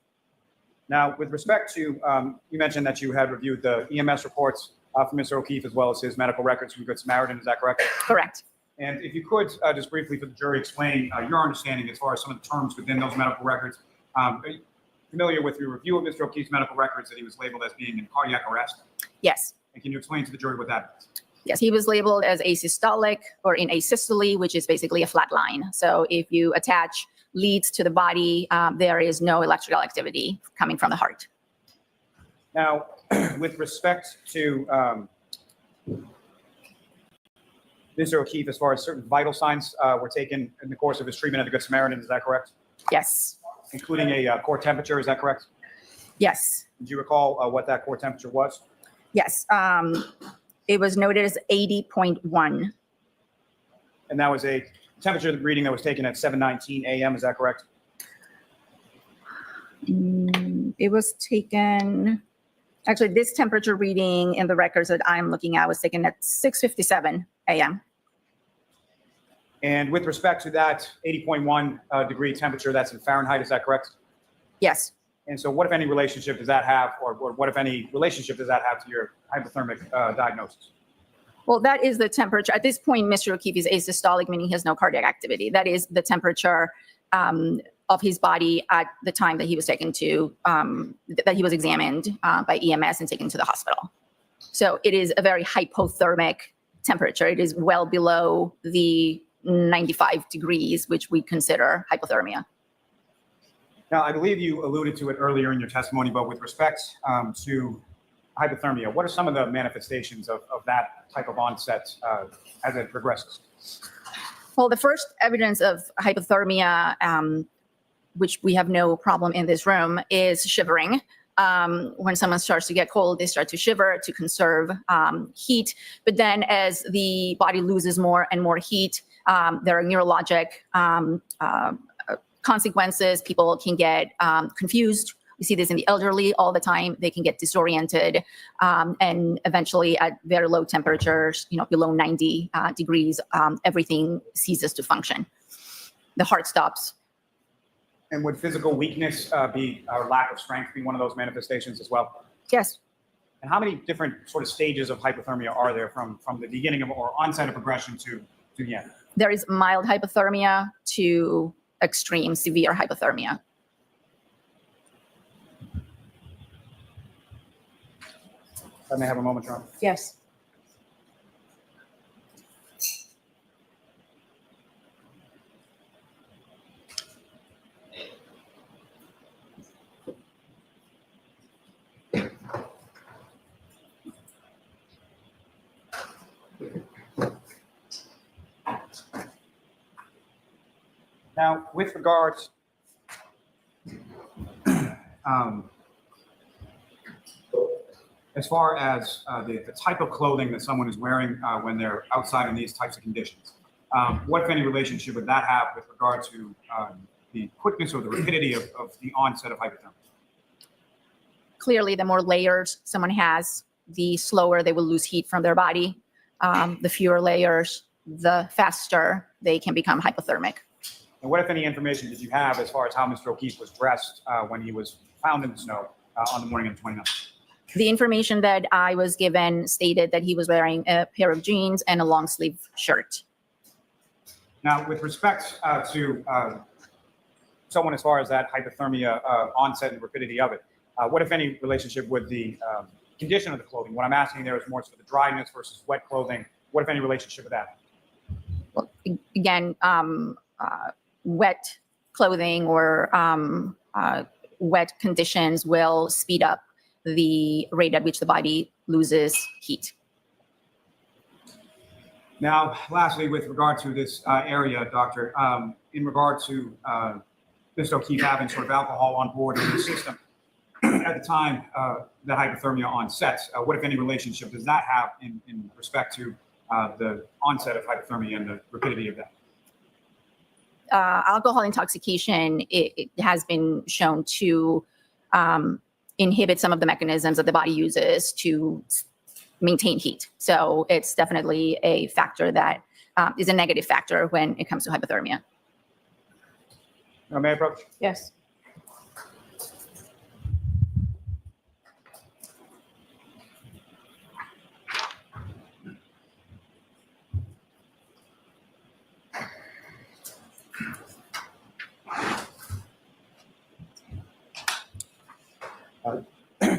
[SPEAKER 4] Now, with respect to, you mentioned that you had reviewed the EMS reports for Mr. O'Keefe as well as his medical records from Good Samaritan. Is that correct?
[SPEAKER 5] Correct.
[SPEAKER 4] And if you could just briefly for the jury explain your understanding as far as some of the terms within those medical records. Are you familiar with your review of Mr. O'Keefe's medical records that he was labeled as being in cardiac arrest?
[SPEAKER 5] Yes.
[SPEAKER 4] And can you explain to the jury what that is?
[SPEAKER 5] Yes, he was labeled as asystolic or in asystole, which is basically a flat line. So if you attach leads to the body, there is no electrical activity coming from the heart.
[SPEAKER 4] Now, with respect to Mr. O'Keefe, as far as certain vital signs were taken in the course of his treatment at the Good Samaritan, is that correct?
[SPEAKER 5] Yes.
[SPEAKER 4] Including a core temperature, is that correct?
[SPEAKER 5] Yes.
[SPEAKER 4] Do you recall what that core temperature was?
[SPEAKER 5] Yes. It was noted as 80.1.
[SPEAKER 4] And that was a temperature reading that was taken at 7:19 a.m., is that correct?
[SPEAKER 5] It was taken, actually, this temperature reading in the records that I'm looking at was taken at 6:57 a.m.
[SPEAKER 4] And with respect to that 80.1 degree temperature, that's in Fahrenheit, is that correct?
[SPEAKER 5] Yes.
[SPEAKER 4] And so what, if any, relationship does that have, or what, if any, relationship does that have to your hypothermic diagnosis?
[SPEAKER 5] Well, that is the temperature. At this point, Mr. O'Keefe is asystolic, meaning he has no cardiac activity. That is the temperature of his body at the time that he was taken to, that he was examined by EMS and taken to the hospital. So it is a very hypothermic temperature. It is well below the 95 degrees, which we consider hypothermia.
[SPEAKER 4] Now, I believe you alluded to it earlier in your testimony, but with respect to hypothermia, what are some of the manifestations of that type of onset as it progresses?
[SPEAKER 5] Well, the first evidence of hypothermia, which we have no problem in this room, is shivering. When someone starts to get cold, they start to shiver to conserve heat. But then as the body loses more and more heat, there are neurologic consequences. People can get confused. We see this in the elderly all the time. They can get disoriented, and eventually at very low temperatures, below 90 degrees, everything ceases to function. The heart stops.
[SPEAKER 4] And would physical weakness or lack of strength be one of those manifestations as well?
[SPEAKER 5] Yes.
[SPEAKER 4] And how many different sort of stages of hypothermia are there from the beginning of or onset of progression to the end?
[SPEAKER 5] There is mild hypothermia to extreme severe hypothermia.
[SPEAKER 4] I may have a moment, John.
[SPEAKER 3] Yes.
[SPEAKER 4] Now, with regards as far as the type of clothing that someone is wearing when they're outside in these types of conditions, what, if any, relationship would that have with regard to the quickness or the rapidity of the onset of hypothermia?
[SPEAKER 5] Clearly, the more layers someone has, the slower they will lose heat from their body. The fewer layers, the faster they can become hypothermic.
[SPEAKER 4] And what, if any, information did you have as far as how Mr. O'Keefe was dressed when he was found in the snow on the morning of the 29th?
[SPEAKER 5] The information that I was given stated that he was wearing a pair of jeans and a long sleeve shirt.
[SPEAKER 4] Now, with respect to someone as far as that hypothermia onset and rapidity of it, what, if any, relationship with the condition of the clothing? What I'm asking there is more sort of the dryness versus wet clothing. What, if any, relationship with that?
[SPEAKER 5] Well, again, wet clothing or wet conditions will speed up the rate at which the body loses heat.
[SPEAKER 4] Now, lastly, with regard to this area, Doctor, in regard to Mr. O'Keefe having sort of alcohol on board in the system at the time the hypothermia onset, what, if any, relationship does that have in respect to the onset of hypothermia and the rapidity of that?
[SPEAKER 5] Alcohol intoxication, it has been shown to inhibit some of the mechanisms that the body uses to maintain heat. So it's definitely a factor that is a negative factor when it comes to hypothermia.
[SPEAKER 4] May I approach?
[SPEAKER 3] Yes.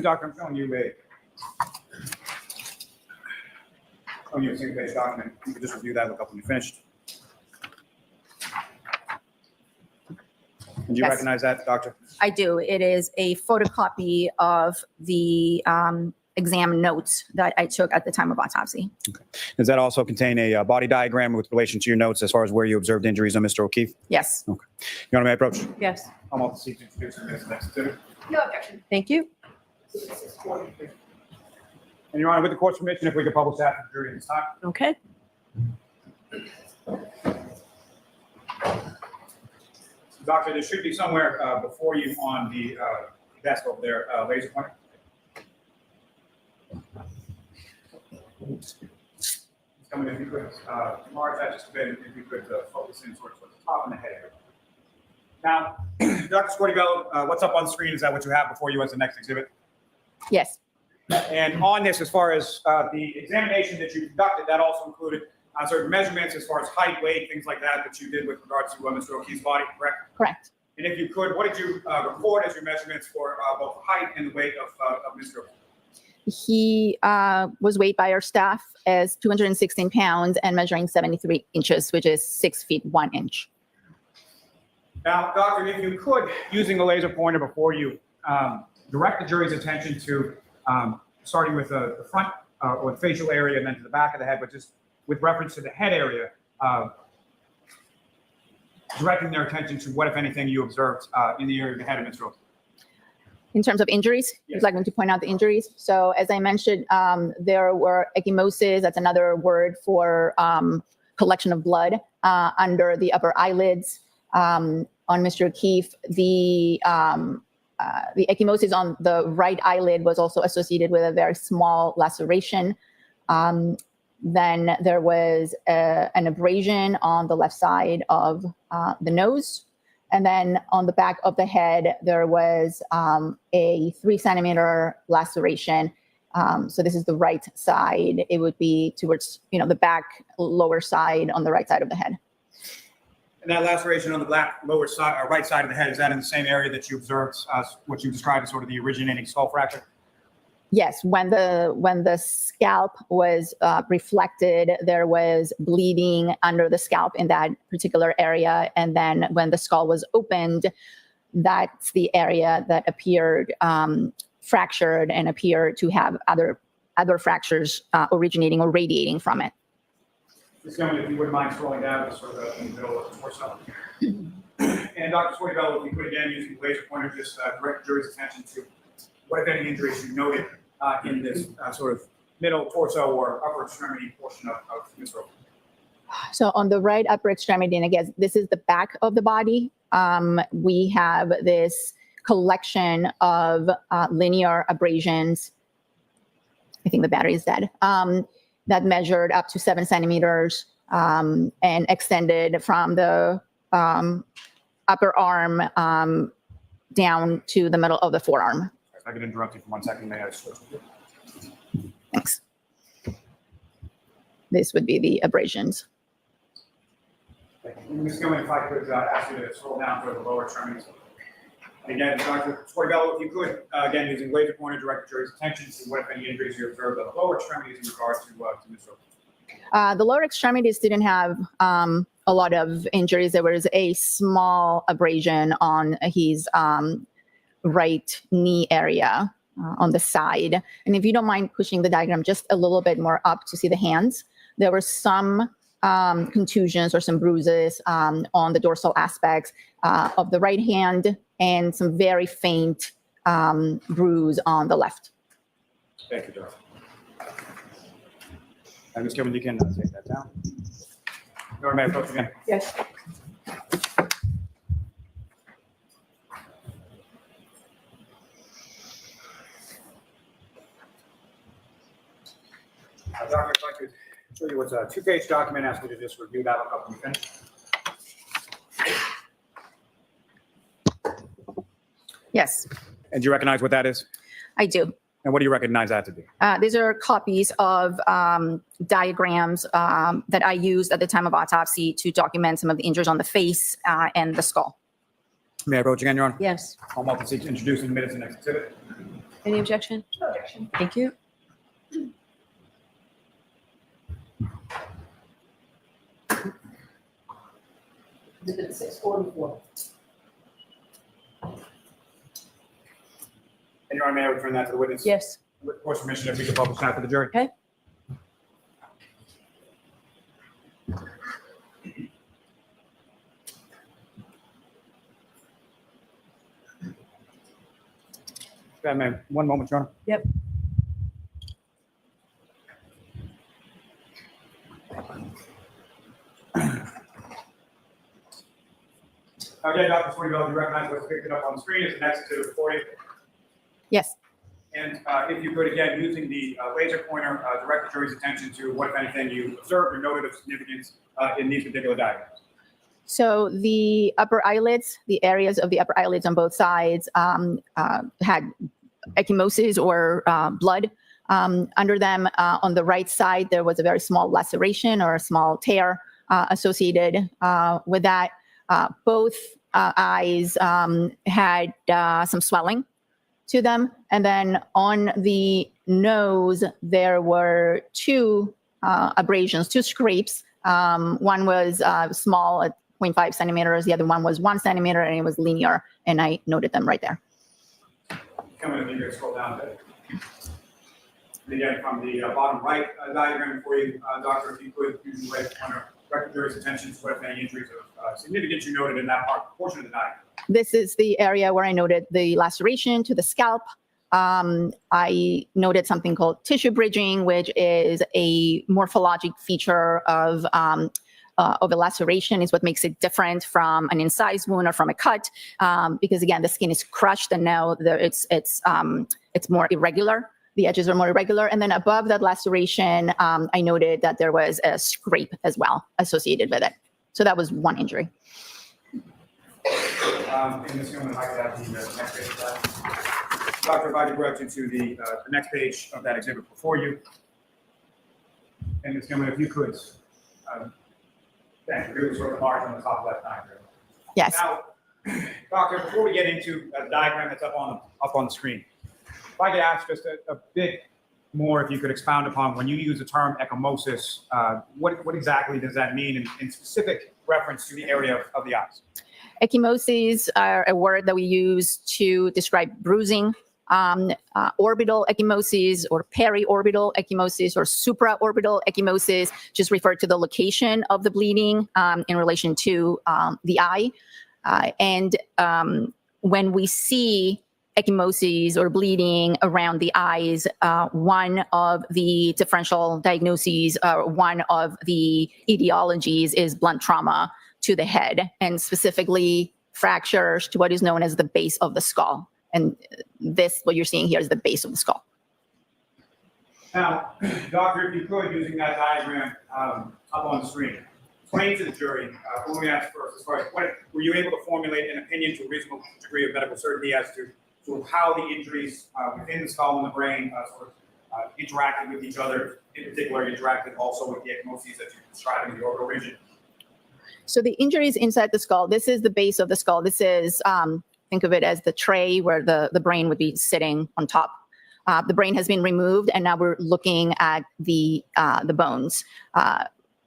[SPEAKER 4] Doctor, I'm showing you a single-page document. You can just review that, look up when you're finished. Do you
[SPEAKER 5] Yes.
[SPEAKER 4] recognize that, Doctor?
[SPEAKER 5] I do. It is a photocopy of the exam notes that I took at the time of autopsy.
[SPEAKER 4] Does that also contain a body diagram with relation to your notes as far as where you observed injuries on Mr. O'Keefe?
[SPEAKER 5] Yes.
[SPEAKER 4] Okay. Your Honor, may I approach?
[SPEAKER 3] Yes.
[SPEAKER 4] I'm off the seat to introduce him as the next exhibit.
[SPEAKER 5] No objection.
[SPEAKER 3] Thank you.
[SPEAKER 4] And Your Honor, with the court's permission, if we could publish that for the jury at this time.
[SPEAKER 3] Okay.
[SPEAKER 4] Doctor, there should be somewhere before you on the desk over there, laser pointer. Coming if you could, enlarge that just a bit, if you could focus in sort of towards the top and the head area. Now, Dr. Scordi-Bello, what's up on the screen? Is that what you have before you as the next exhibit?
[SPEAKER 5] Yes.
[SPEAKER 4] And on this, as far as the examination that you conducted, that also included certain measurements as far as height, weight, things like that, that you did with regard to Mr. O'Keefe's body, correct?
[SPEAKER 5] Correct.
[SPEAKER 4] And if you could, what did you record as your measurements for both the height and the weight of Mr. O'Keefe?
[SPEAKER 5] He was weighed by our staff as 216 pounds and measuring 73 inches, which is 6 feet 1 inch.
[SPEAKER 4] Now, Doctor, if you could, using the laser pointer before you, direct the jury's attention to starting with the front or the facial area and then to the back of the head, but just with reference to the head area, directing their attention to what, if anything, you observed in the area of the head of Mr. O'Keefe.
[SPEAKER 5] In terms of injuries,
[SPEAKER 4] Yes.
[SPEAKER 5] I'd like to point out the injuries. So as I mentioned, there were ecchymosis, that's another word for collection of blood under the upper eyelids. On Mr. O'Keefe, the ecchymosis on the right eyelid was also associated with a very small laceration. Then there was an abrasion on the left side of the nose. And then on the back of the head, there was a 3 centimeter laceration. So this is the right side. It would be towards, the back lower side on the right side of the head.
[SPEAKER 4] And that laceration on the black lower side, or right side of the head, is that in the same area that you observed what you described as sort of the originating skull fracture?
[SPEAKER 5] Yes, when the scalp was reflected, there was bleeding under the scalp in that particular area. And then when the skull was opened, that's the area that appeared fractured and appeared to have other fractures originating or radiating from it.
[SPEAKER 4] Ms. Gilman, if you wouldn't mind scrolling down to sort of in the middle of the torso. And Dr. Scordi-Bello, if you could again, using the laser pointer, just direct the jury's attention to what, if any, injuries you noted in this sort of middle torso or upper extremity portion of Mr. O'Keefe.
[SPEAKER 5] So on the right upper extremity, and again, this is the back of the body, we have this collection of linear abrasions. I think the battery is dead. That measured up to 7 centimeters and extended from the upper arm down to the middle of the forearm.
[SPEAKER 4] If I could interrupt you for 1 second, may I switch with you?
[SPEAKER 5] Thanks. This would be the abrasions.
[SPEAKER 4] Thank you. Ms. Gilman, if I could ask you to scroll down to the lower extremities. And again, Dr. Scordi-Bello, if you could, again, using laser pointer, direct the jury's attention to what, if any, injuries you observed on the lower extremities in regard to Mr. O'Keefe.
[SPEAKER 5] The lower extremities didn't have a lot of injuries. There was a small abrasion on his right knee area on the side. And if you don't mind pushing the diagram just a little bit more up to see the hands, there were some contusions or some bruises on the dorsal aspects of the right hand and some very faint bruise on the left.
[SPEAKER 4] Thank you, Doctor. And Ms. Gilman, you can take that down. Your may approach again.
[SPEAKER 2] Yes.
[SPEAKER 4] Doctor, if I could show you what's a two-page document, ask you to just review that, look up when you finish.
[SPEAKER 5] Yes,
[SPEAKER 4] And do you recognize what that is?
[SPEAKER 5] I do.
[SPEAKER 4] And what do you recognize that to be?
[SPEAKER 5] These are copies of diagrams that I used at the time of autopsy to document some of the injuries on the face and the skull.
[SPEAKER 4] May I approach again, Your Honor?
[SPEAKER 3] Yes.
[SPEAKER 4] Commonwealth will seek to introduce in minutes the next exhibit.
[SPEAKER 3] Any objection? No objection. Thank you.
[SPEAKER 2] Exhibit 644.
[SPEAKER 4] And Your Honor, may I return that to the witness?
[SPEAKER 3] Yes.
[SPEAKER 4] With course permission, if we could publish that for the jury.
[SPEAKER 3] Okay.
[SPEAKER 4] Ma'am, one moment, Your Honor.
[SPEAKER 3] Yep.
[SPEAKER 4] Again, Dr. Scordi-Bello, do you recognize what's picked up on the screen is the next exhibit for you?
[SPEAKER 5] Yes.
[SPEAKER 4] And if you could, again, using the laser pointer, direct the jury's attention to what, if anything, you observed or noted of significance in these particular diagrams.
[SPEAKER 5] So the upper eyelids, the areas of the upper eyelids on both sides had ecchymosis or blood under them. On the right side, there was a very small laceration or a small tear associated with that. Both eyes had some swelling to them. And then on the nose, there were two abrasions, two scrapes. One was small at 0.5 centimeters. The other one was 1 centimeter, and it was linear. And I noted them right there.
[SPEAKER 4] Come in, if you could scroll down a bit. And again, from the bottom right diagram for you, Doctor, if you could use the laser pointer, direct the jury's attention to what, if any, injuries of significance you noted in that portion of the diagram.
[SPEAKER 5] This is the area where I noted the laceration to the scalp. I noted something called tissue bridging, which is a morphologic feature of a laceration. Is what makes it different from an incised wound or from a cut, because again, the skin is crushed and now it's more irregular. The edges are more irregular. And then above that laceration, I noted that there was a scrape as well associated with it. So that was one injury.
[SPEAKER 4] And Ms. Gilman, if I could have the next page of that. Doctor, if I could direct you to the next page of that exhibit before you. And Ms. Gilman, if you could, thank you, really sort of large on the top left diagram.
[SPEAKER 5] Yes.
[SPEAKER 4] Now, Doctor, before we get into the diagram that's up on the screen, if I could ask just a bit more, if you could expound upon when you use the term ecchymosis, what exactly does that mean in specific reference to the area of the eyes?
[SPEAKER 5] Ecchymoses are a word that we use to describe bruising. Orbital ecchymosis or periorbital ecchymosis or supraorbital ecchymosis just refer to the location of the bleeding in relation to the eye. And when we see ecchymosis or bleeding around the eyes, one of the differential diagnoses, one of the etiologies is blunt trauma to the head, and specifically fractures to what is known as the base of the skull. And this, what you're seeing here, is the base of the skull.
[SPEAKER 4] Now, Doctor, if you could, using that diagram up on the screen, explain to the jury, let me ask first, as far as were you able to formulate an opinion to a reasonable degree of medical certainty as to how the injuries within the skull and the brain interacted with each other, in particular interacted also with the ecchymosis that you described in the orbital region?
[SPEAKER 5] So the injuries inside the skull, this is the base of the skull. This is, think of it as the tray where the brain would be sitting on top. The brain has been removed, and now we're looking at the bones.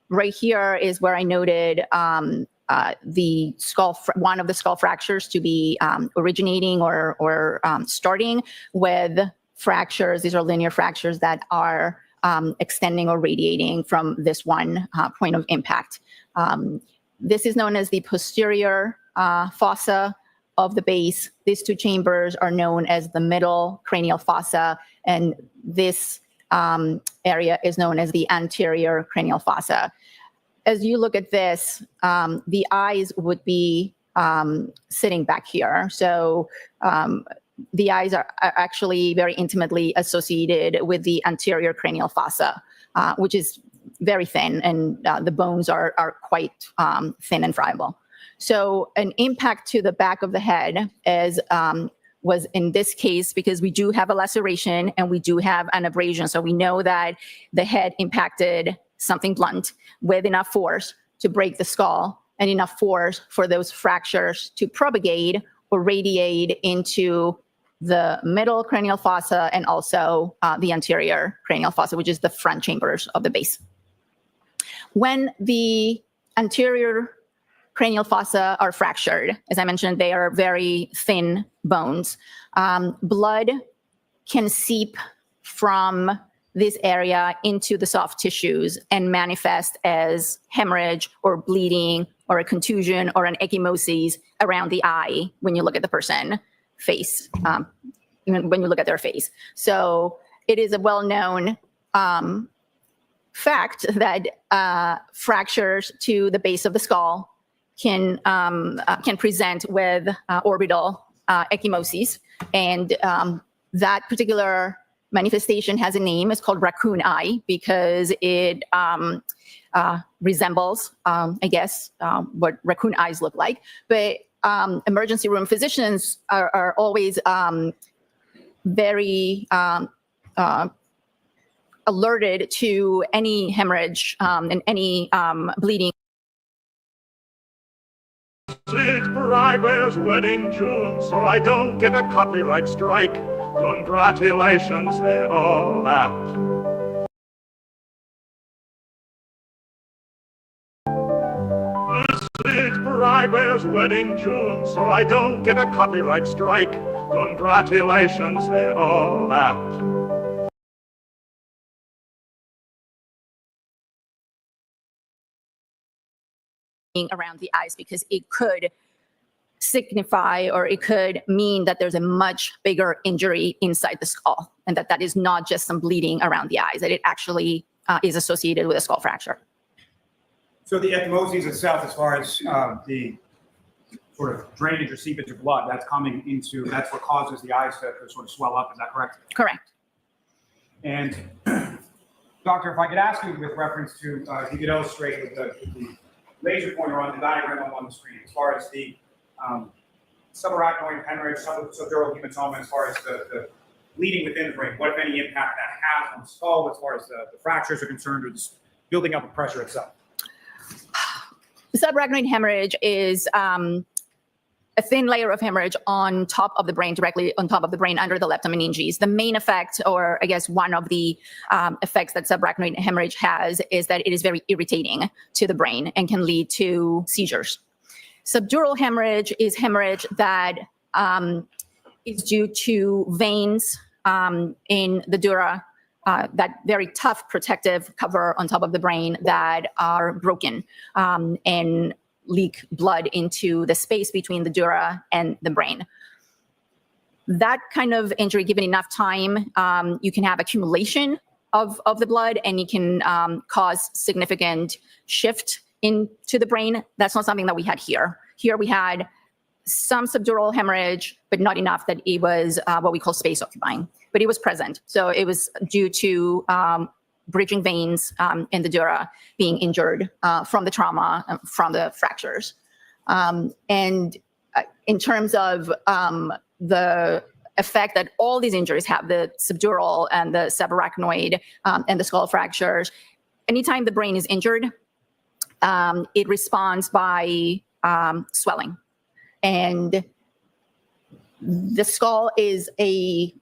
[SPEAKER 5] right here is where I noted the skull, one of the skull fractures to be originating or starting with fractures. These are linear fractures that are extending or radiating from this one point of impact. This is known as the posterior fossa of the base. These two chambers are known as the middle cranial fossa, and this area is known as the anterior cranial fossa. As you look at this, the eyes would be sitting back here. So the eyes are actually very intimately associated with the anterior cranial fossa, which is very thin, and the bones are quite thin and friable. So an impact to the back of the head, as was in this case, because we do have a laceration and we do have an abrasion. So we know that the head impacted something blunt with enough force to break the skull and enough force for those fractures to propagate or radiate into the middle cranial fossa and also the anterior cranial fossa, which is the front chambers of the base. When the anterior cranial fossa are fractured, as I mentioned, they are very thin bones. Blood can seep from this area into the soft tissues and manifest as hemorrhage or bleeding or a contusion or an ecchymosis around the eye when you look at the person face, when you look at their face. So it is a well-known fact that fractures to the base of the skull can present with orbital ecchymosis, and that particular manifestation has a name. It's called raccoon eye because it resembles, I guess, what raccoon eyes look like. But emergency room physicians are always very alerted to any hemorrhage and any bleeding.
[SPEAKER 1] Driver's wedding June, so I don't get a copyright strike. Congratulations, they're all out. Driver's wedding June, so I don't get a copyright strike. Congratulations, they're all out.
[SPEAKER 5] Around the eyes, because it could signify or it could mean that there's a much bigger injury inside the skull, and that is not just some bleeding around the eyes, that it actually is associated with a skull fracture.
[SPEAKER 4] So the ecchymosis itself, as far as the sort of drainage or seepage of blood, that's what causes the eyes to sort of swell up. Is that correct?
[SPEAKER 5] Correct.
[SPEAKER 4] And doctor, if I could ask you with reference to, if you could illustrate with the laser pointer on the diagram on the screen, as far as the subarachnoid hemorrhage, subdural hematoma, as far as the bleeding within the brain, what, if any, impact that has on the skull as far as the fractures are concerned, or just building up of pressure itself?
[SPEAKER 5] The subarachnoid hemorrhage is a thin layer of hemorrhage on top of the brain, directly on top of the brain under the leptomeninges. The main effect, or I guess one of the effects that subarachnoid hemorrhage has, is that it is very irritating to the brain and can lead to seizures. Subdural hemorrhage is hemorrhage that is due to veins in the dura, that very tough protective cover on top of the brain, that are broken and leak blood into the space between the dura and the brain. That kind of injury, given enough time, you can have accumulation of the blood, and it can cause significant shift into the brain. That's not something that we had here. Here we had some subdural hemorrhage, but not enough that it was what we call space occupying, but it was present. So it was due to bridging veins in the dura being injured from the trauma, from the fractures. And in terms of the effect that all these injuries have, the subdural and the subarachnoid and the skull fractures, anytime the brain is injured, it responds by swelling. And the skull is a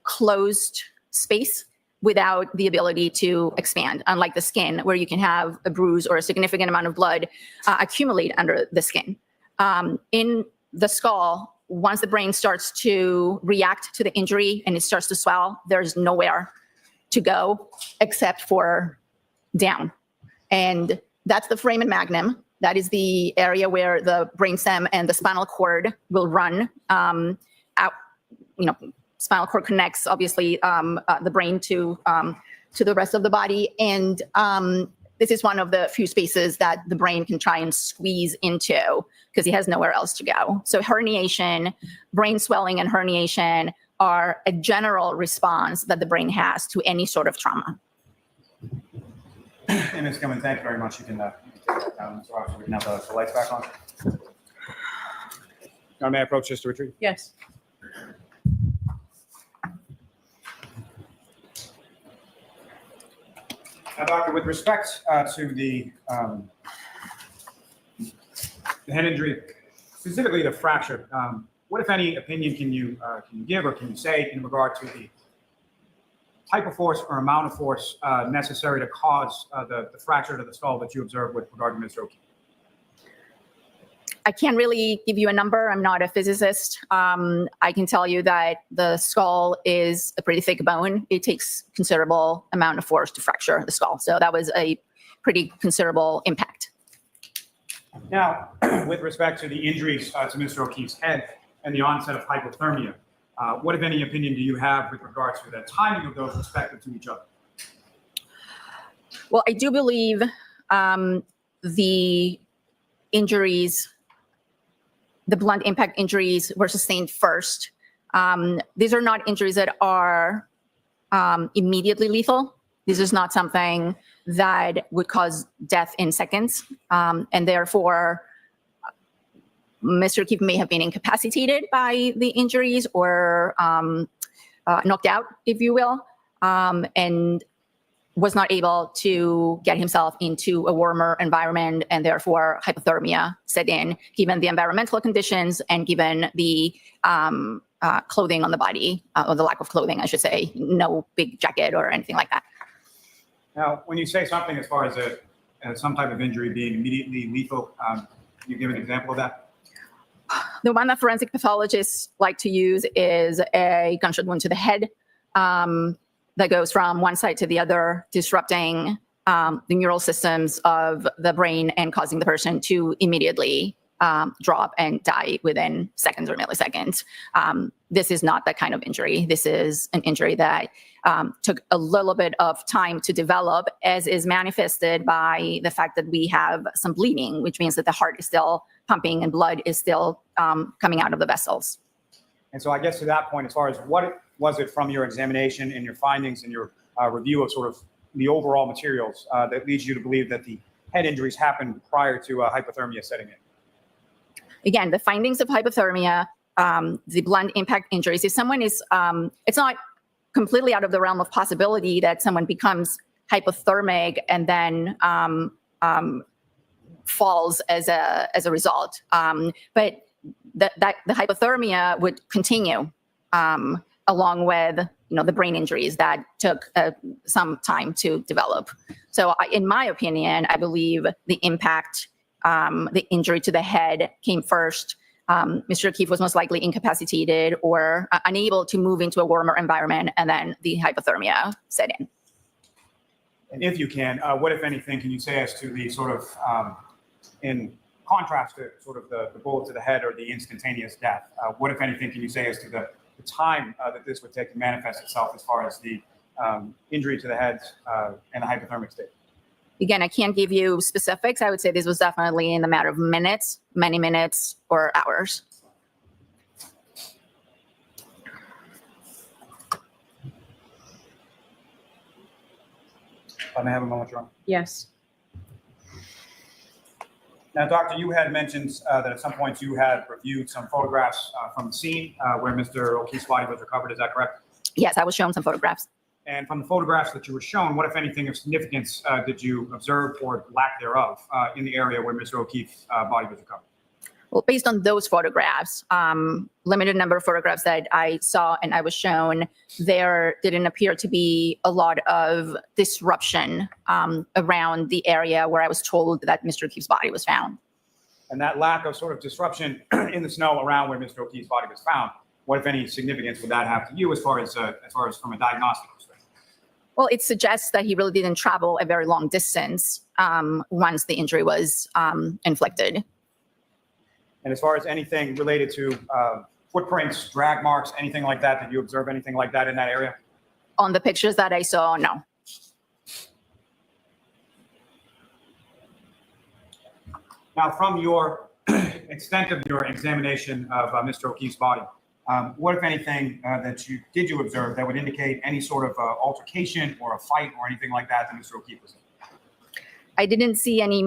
[SPEAKER 5] closed space without the ability to expand, unlike the skin, where you can have a bruise or a significant amount of blood accumulate under the skin. In the skull, once the brain starts to react to the injury and it starts to swell, there's nowhere to go except for down. And that's the foramen magnum. That is the area where the brainstem and the spinal cord will run out. Spinal cord connects, obviously, the brain to the rest of the body. And this is one of the few spaces that the brain can try and squeeze into because it has nowhere else to go. So herniation, brain swelling and herniation are a general response that the brain has to any sort of trauma.
[SPEAKER 4] And Ms. Cummins, thank you very much. You can take that down. So we can have the lights back on. Now, may I approach Sister Retreat?
[SPEAKER 3] Yes.
[SPEAKER 4] Now, Doctor, with respect to the head injury, specifically the fracture, what, if any, opinion can you give or can you say in regard to the type of force or amount of force necessary to cause the fracture to the skull that you observed with regard to Mr. O'Keefe?
[SPEAKER 5] I can't really give you a number. I'm not a physicist. I can tell you that the skull is a pretty thick bone. It takes considerable amount of force to fracture the skull. So that was a pretty considerable impact.
[SPEAKER 4] Now, with respect to the injuries to Mr. O'Keefe's head and the onset of hypothermia, what, if any, opinion do you have with regards to the timing of those respective to each other?
[SPEAKER 5] Well, I do believe the injuries, the blunt impact injuries, were sustained first. These are not injuries that are immediately lethal. This is not something that would cause death in seconds. And therefore, Mr. O'Keefe may have been incapacitated by the injuries or knocked out, if you will, and was not able to get himself into a warmer environment, and therefore hypothermia set in, given the environmental conditions and given the clothing on the body, or the lack of clothing, I should say, no big jacket or anything like that.
[SPEAKER 4] Now, when you say something as far as some type of injury being immediately lethal, can you give an example of that?
[SPEAKER 5] The one that forensic pathologists like to use is a gunshot wound to the head that goes from one side to the other, disrupting the neural systems of the brain and causing the person to immediately drop and die within seconds or milliseconds. This is not that kind of injury. This is an injury that took a little bit of time to develop, as is manifested by the fact that we have some bleeding, which means that the heart is still pumping and blood is still coming out of the vessels.
[SPEAKER 4] And so I guess to that point, as far as what was it from your examination and your findings and your review of sort of the overall materials that leads you to believe that the head injuries happened prior to hypothermia setting in?
[SPEAKER 5] Again, the findings of hypothermia, the blunt impact injuries, if someone is, it's not completely out of the realm of possibility that someone becomes hypothermic and then falls as a result. But the hypothermia would continue along with the brain injuries that took some time to develop. So in my opinion, I believe the impact, the injury to the head came first. Mr. O'Keefe was most likely incapacitated or unable to move into a warmer environment, and then the hypothermia set in.
[SPEAKER 4] And if you can, what, if anything, can you say as to the sort of, in contrast to sort of the bullet to the head or the instantaneous death, what, if anything, can you say as to the time that this would take to manifest itself as far as the injury to the head and the hypothermic state?
[SPEAKER 5] Again, I can't give you specifics. I would say this was definitely in the matter of minutes, many minutes, or hours.
[SPEAKER 4] I may have a moment, John.
[SPEAKER 3] Yes.
[SPEAKER 4] Now, Doctor, you had mentioned that at some point you had reviewed some photographs from the scene where Mr. O'Keefe's body was recovered. Is that correct?
[SPEAKER 5] Yes, I was shown some photographs.
[SPEAKER 4] And from the photographs that you were shown, what, if anything, of significance did you observe or lack thereof in the area where Mr. O'Keefe's body was recovered?
[SPEAKER 5] Well, based on those photographs, limited number of photographs that I saw and I was shown, there didn't appear to be a lot of disruption around the area where I was told that Mr. O'Keefe's body was found.
[SPEAKER 4] And that lack of sort of disruption in the snow around where Mr. O'Keefe's body was found, what, if any, significance would that have to you as far as from a diagnostic perspective?
[SPEAKER 5] Well, it suggests that he really didn't travel a very long distance once the injury was inflicted.
[SPEAKER 4] And as far as anything related to footprints, drag marks, anything like that, did you observe anything like that in that area?
[SPEAKER 5] On the pictures that I saw, no.
[SPEAKER 4] Now, from your extent of your examination of Mr. O'Keefe's body, what, if anything, did you observe that would indicate any sort of altercation or a fight or anything like that Mr. O'Keefe was in?
[SPEAKER 5] I didn't see any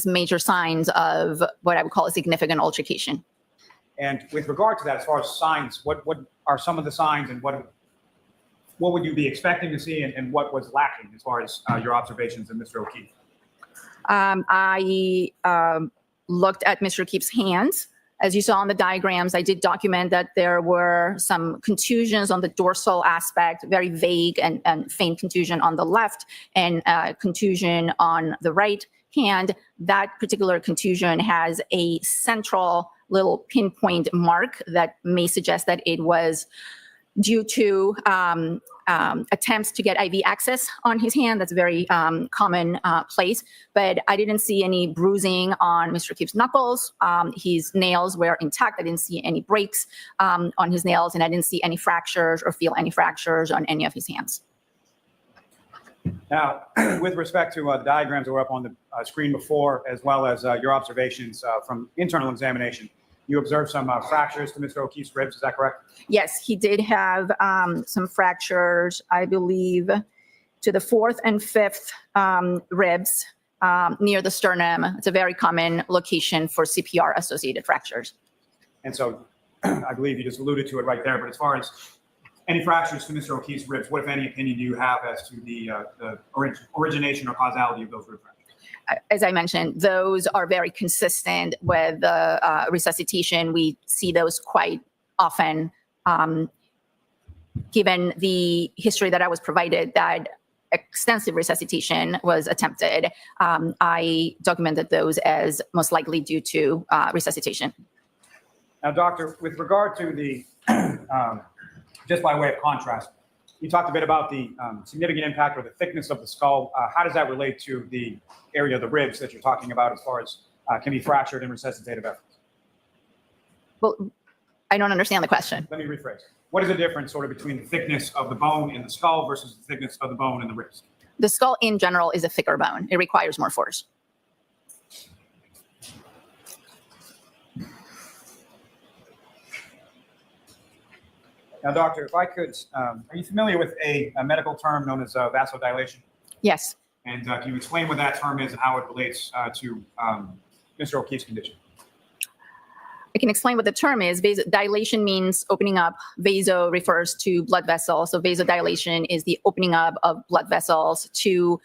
[SPEAKER 5] major signs of what I would call a significant altercation.
[SPEAKER 4] And with regard to that, as far as signs, what are some of the signs, and what would you be expecting to see, and what was lacking as far as your observations of Mr. O'Keefe?
[SPEAKER 5] I looked at Mr. O'Keefe's hands. As you saw on the diagrams, I did document that there were some contusions on the dorsal aspect, very vague and faint contusion on the left, and contusion on the right hand. That particular contusion has a central little pinpoint mark that may suggest that it was due to attempts to get IV access on his hand. That's a very common place. But I didn't see any bruising on Mr. O'Keefe's knuckles. His nails were intact. I didn't see any breaks on his nails, and I didn't see any fractures or feel any fractures on any of his hands.
[SPEAKER 4] Now, with respect to the diagrams that were up on the screen before, as well as your observations from internal examination, you observed some fractures to Mr. O'Keefe's ribs, is that correct?
[SPEAKER 5] Yes, he did have some fractures, I believe, to the 4th and 5th ribs near the sternum. It's a very common location for CPR-associated fractures.
[SPEAKER 4] And so I believe you just alluded to it right there, but as far as any fractures to Mr. O'Keefe's ribs, what, if any, opinion do you have as to the origination or causality of those rib fractures?
[SPEAKER 5] As I mentioned, those are very consistent with the resuscitation. We see those quite often, given the history that I was provided that extensive resuscitation was attempted. I documented those as most likely due to resuscitation.
[SPEAKER 4] Now, doctor, with regard to the, just by way of contrast, you talked a bit about the significant impact or the thickness of the skull. How does that relate to the area of the ribs that you're talking about as far as can be fractured in resuscitative efforts?
[SPEAKER 5] Well, I don't understand the question.
[SPEAKER 4] Let me rephrase. What is the difference sort of between the thickness of the bone in the skull versus the thickness of the bone in the ribs?
[SPEAKER 5] The skull in general is a thicker bone. It requires more force.
[SPEAKER 4] Now, doctor, if I could, are you familiar with a medical term known as vasodilation?
[SPEAKER 5] Yes.
[SPEAKER 4] And can you explain what that term is and how it relates to Mr. O'Keefe's condition?
[SPEAKER 5] I can explain what the term is. Vasodilation means opening up. Vaso refers to blood vessels. So vasodilation is the opening up of blood vessels to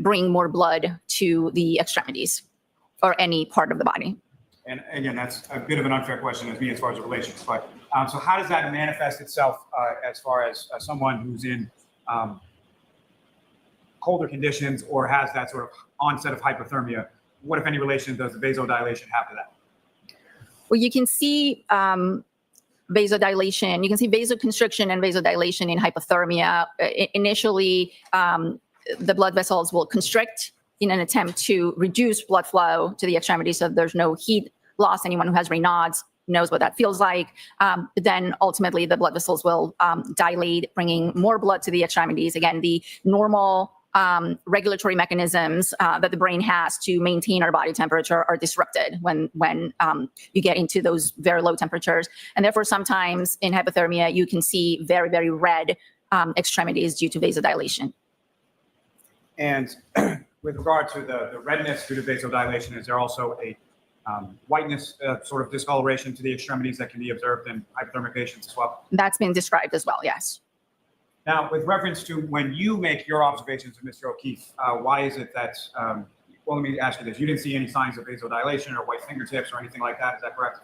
[SPEAKER 5] bring more blood to the extremities or any part of the body.
[SPEAKER 4] And again, that's a bit of an unfair question as far as relations. But so how does that manifest itself as far as someone who's in colder conditions or has that sort of onset of hypothermia? What, if any, relation does the vasodilation have to that?
[SPEAKER 5] Well, you can see vasodilation. You can see vasoconstriction and vasodilation in hypothermia. Initially, the blood vessels will constrict in an attempt to reduce blood flow to the extremities so there's no heat loss. Anyone who has Raynaud's knows what that feels like. Then ultimately, the blood vessels will dilate, bringing more blood to the extremities. Again, the normal regulatory mechanisms that the brain has to maintain our body temperature are disrupted when you get into those very low temperatures. And therefore, sometimes in hypothermia, you can see very, very red extremities due to vasodilation.
[SPEAKER 4] And with regard to the redness due to vasodilation, is there also a whiteness sort of discoloration to the extremities that can be observed in hypothermic patients as well?
[SPEAKER 5] That's been described as well, yes. Now,
[SPEAKER 4] with reference to when you make your observations of Mr. O'Keefe, why is it that Well, let me ask you this. You didn't see any signs of vasodilation or white fingertips or anything like that. Is that correct?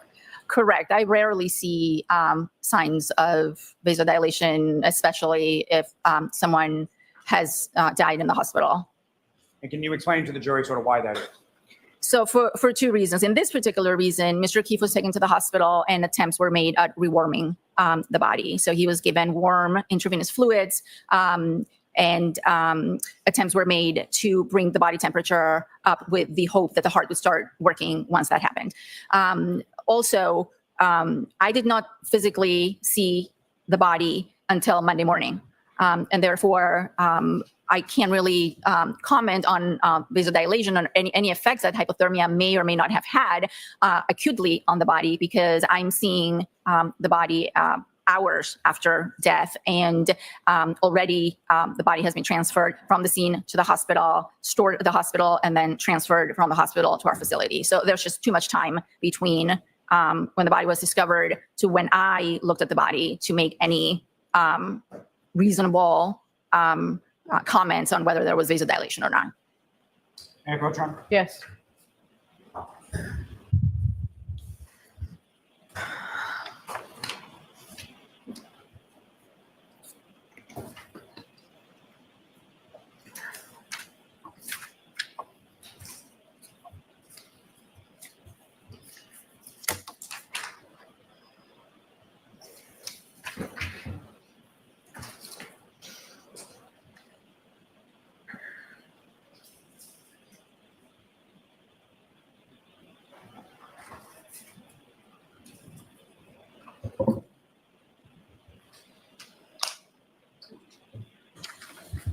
[SPEAKER 5] Correct. I rarely see signs of vasodilation, especially if someone has died in the hospital.
[SPEAKER 4] And can you explain to the jury sort of why that is?
[SPEAKER 5] So for two reasons. In this particular reason, Mr. Keefe was taken to the hospital and attempts were made at rewarming the body. So he was given warm intravenous fluids and attempts were made to bring the body temperature up with the hope that the heart would start working once that happened. Also, I did not physically see the body until Monday morning. And therefore, I can't really comment on vasodilation or any effects that hypothermia may or may not have had acutely on the body, because I'm seeing the body hours after death, and already the body has been transferred from the scene to the hospital, stored at the hospital, and then transferred from the hospital to our facility. So there's just too much time between when the body was discovered to when I looked at the body to make any reasonable comments on whether there was vasodilation or not.
[SPEAKER 4] And Coach Trump?
[SPEAKER 3] Yes.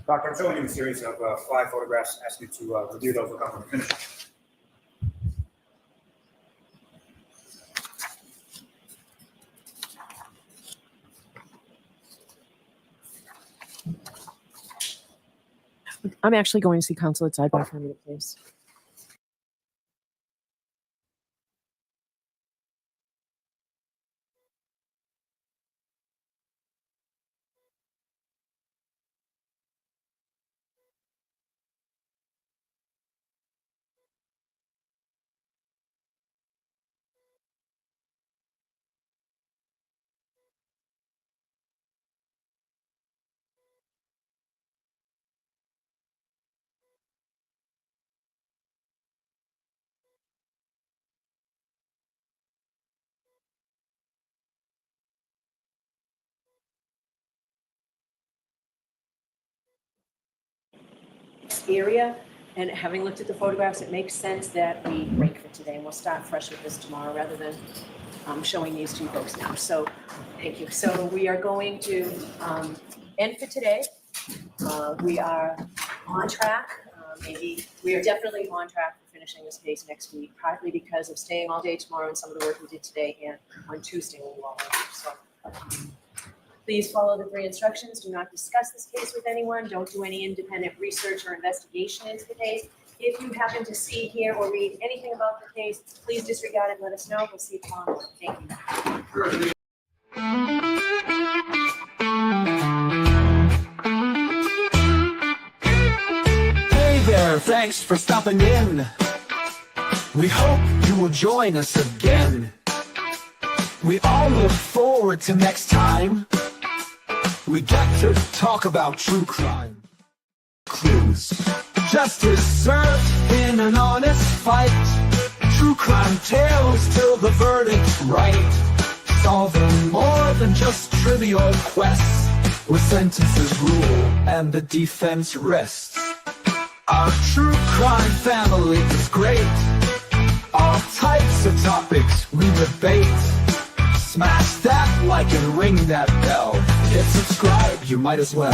[SPEAKER 4] Doctor, I'm showing you a series of 5 photographs. Ask you to review those. We'll come to the finish.
[SPEAKER 3] I'm actually going to see counsel at sidebar for a minute, please.
[SPEAKER 6] Area, and having looked at the photographs, it makes sense that we break for today, and we'll start fresh with this tomorrow rather than showing these two folks now. So thank you. So we are going to end for today. We are on track. Maybe we are definitely on track for finishing this case next week, partly because of staying all day tomorrow and some of the work we did today, and on Tuesday when we all went. So please follow the 3 instructions. Do not discuss this case with anyone. Don't do any independent research or investigation into the case. If you happen to see, hear, or read anything about the case, please disregard it and let us know. We'll see you tomorrow morning. Thank you.
[SPEAKER 7] Hey there, thanks for stopping in. We hope you will join us again. We all look forward to next time. We get to talk about true crime. Clues. Justice served in an honest fight. True crime tales till the verdict's right. Solving more than just trivial quests, where sentences rule and the defense rests. Our true crime family is great. All types of topics we debate. Smash that like and ring that bell. Hit subscribe, you might as well.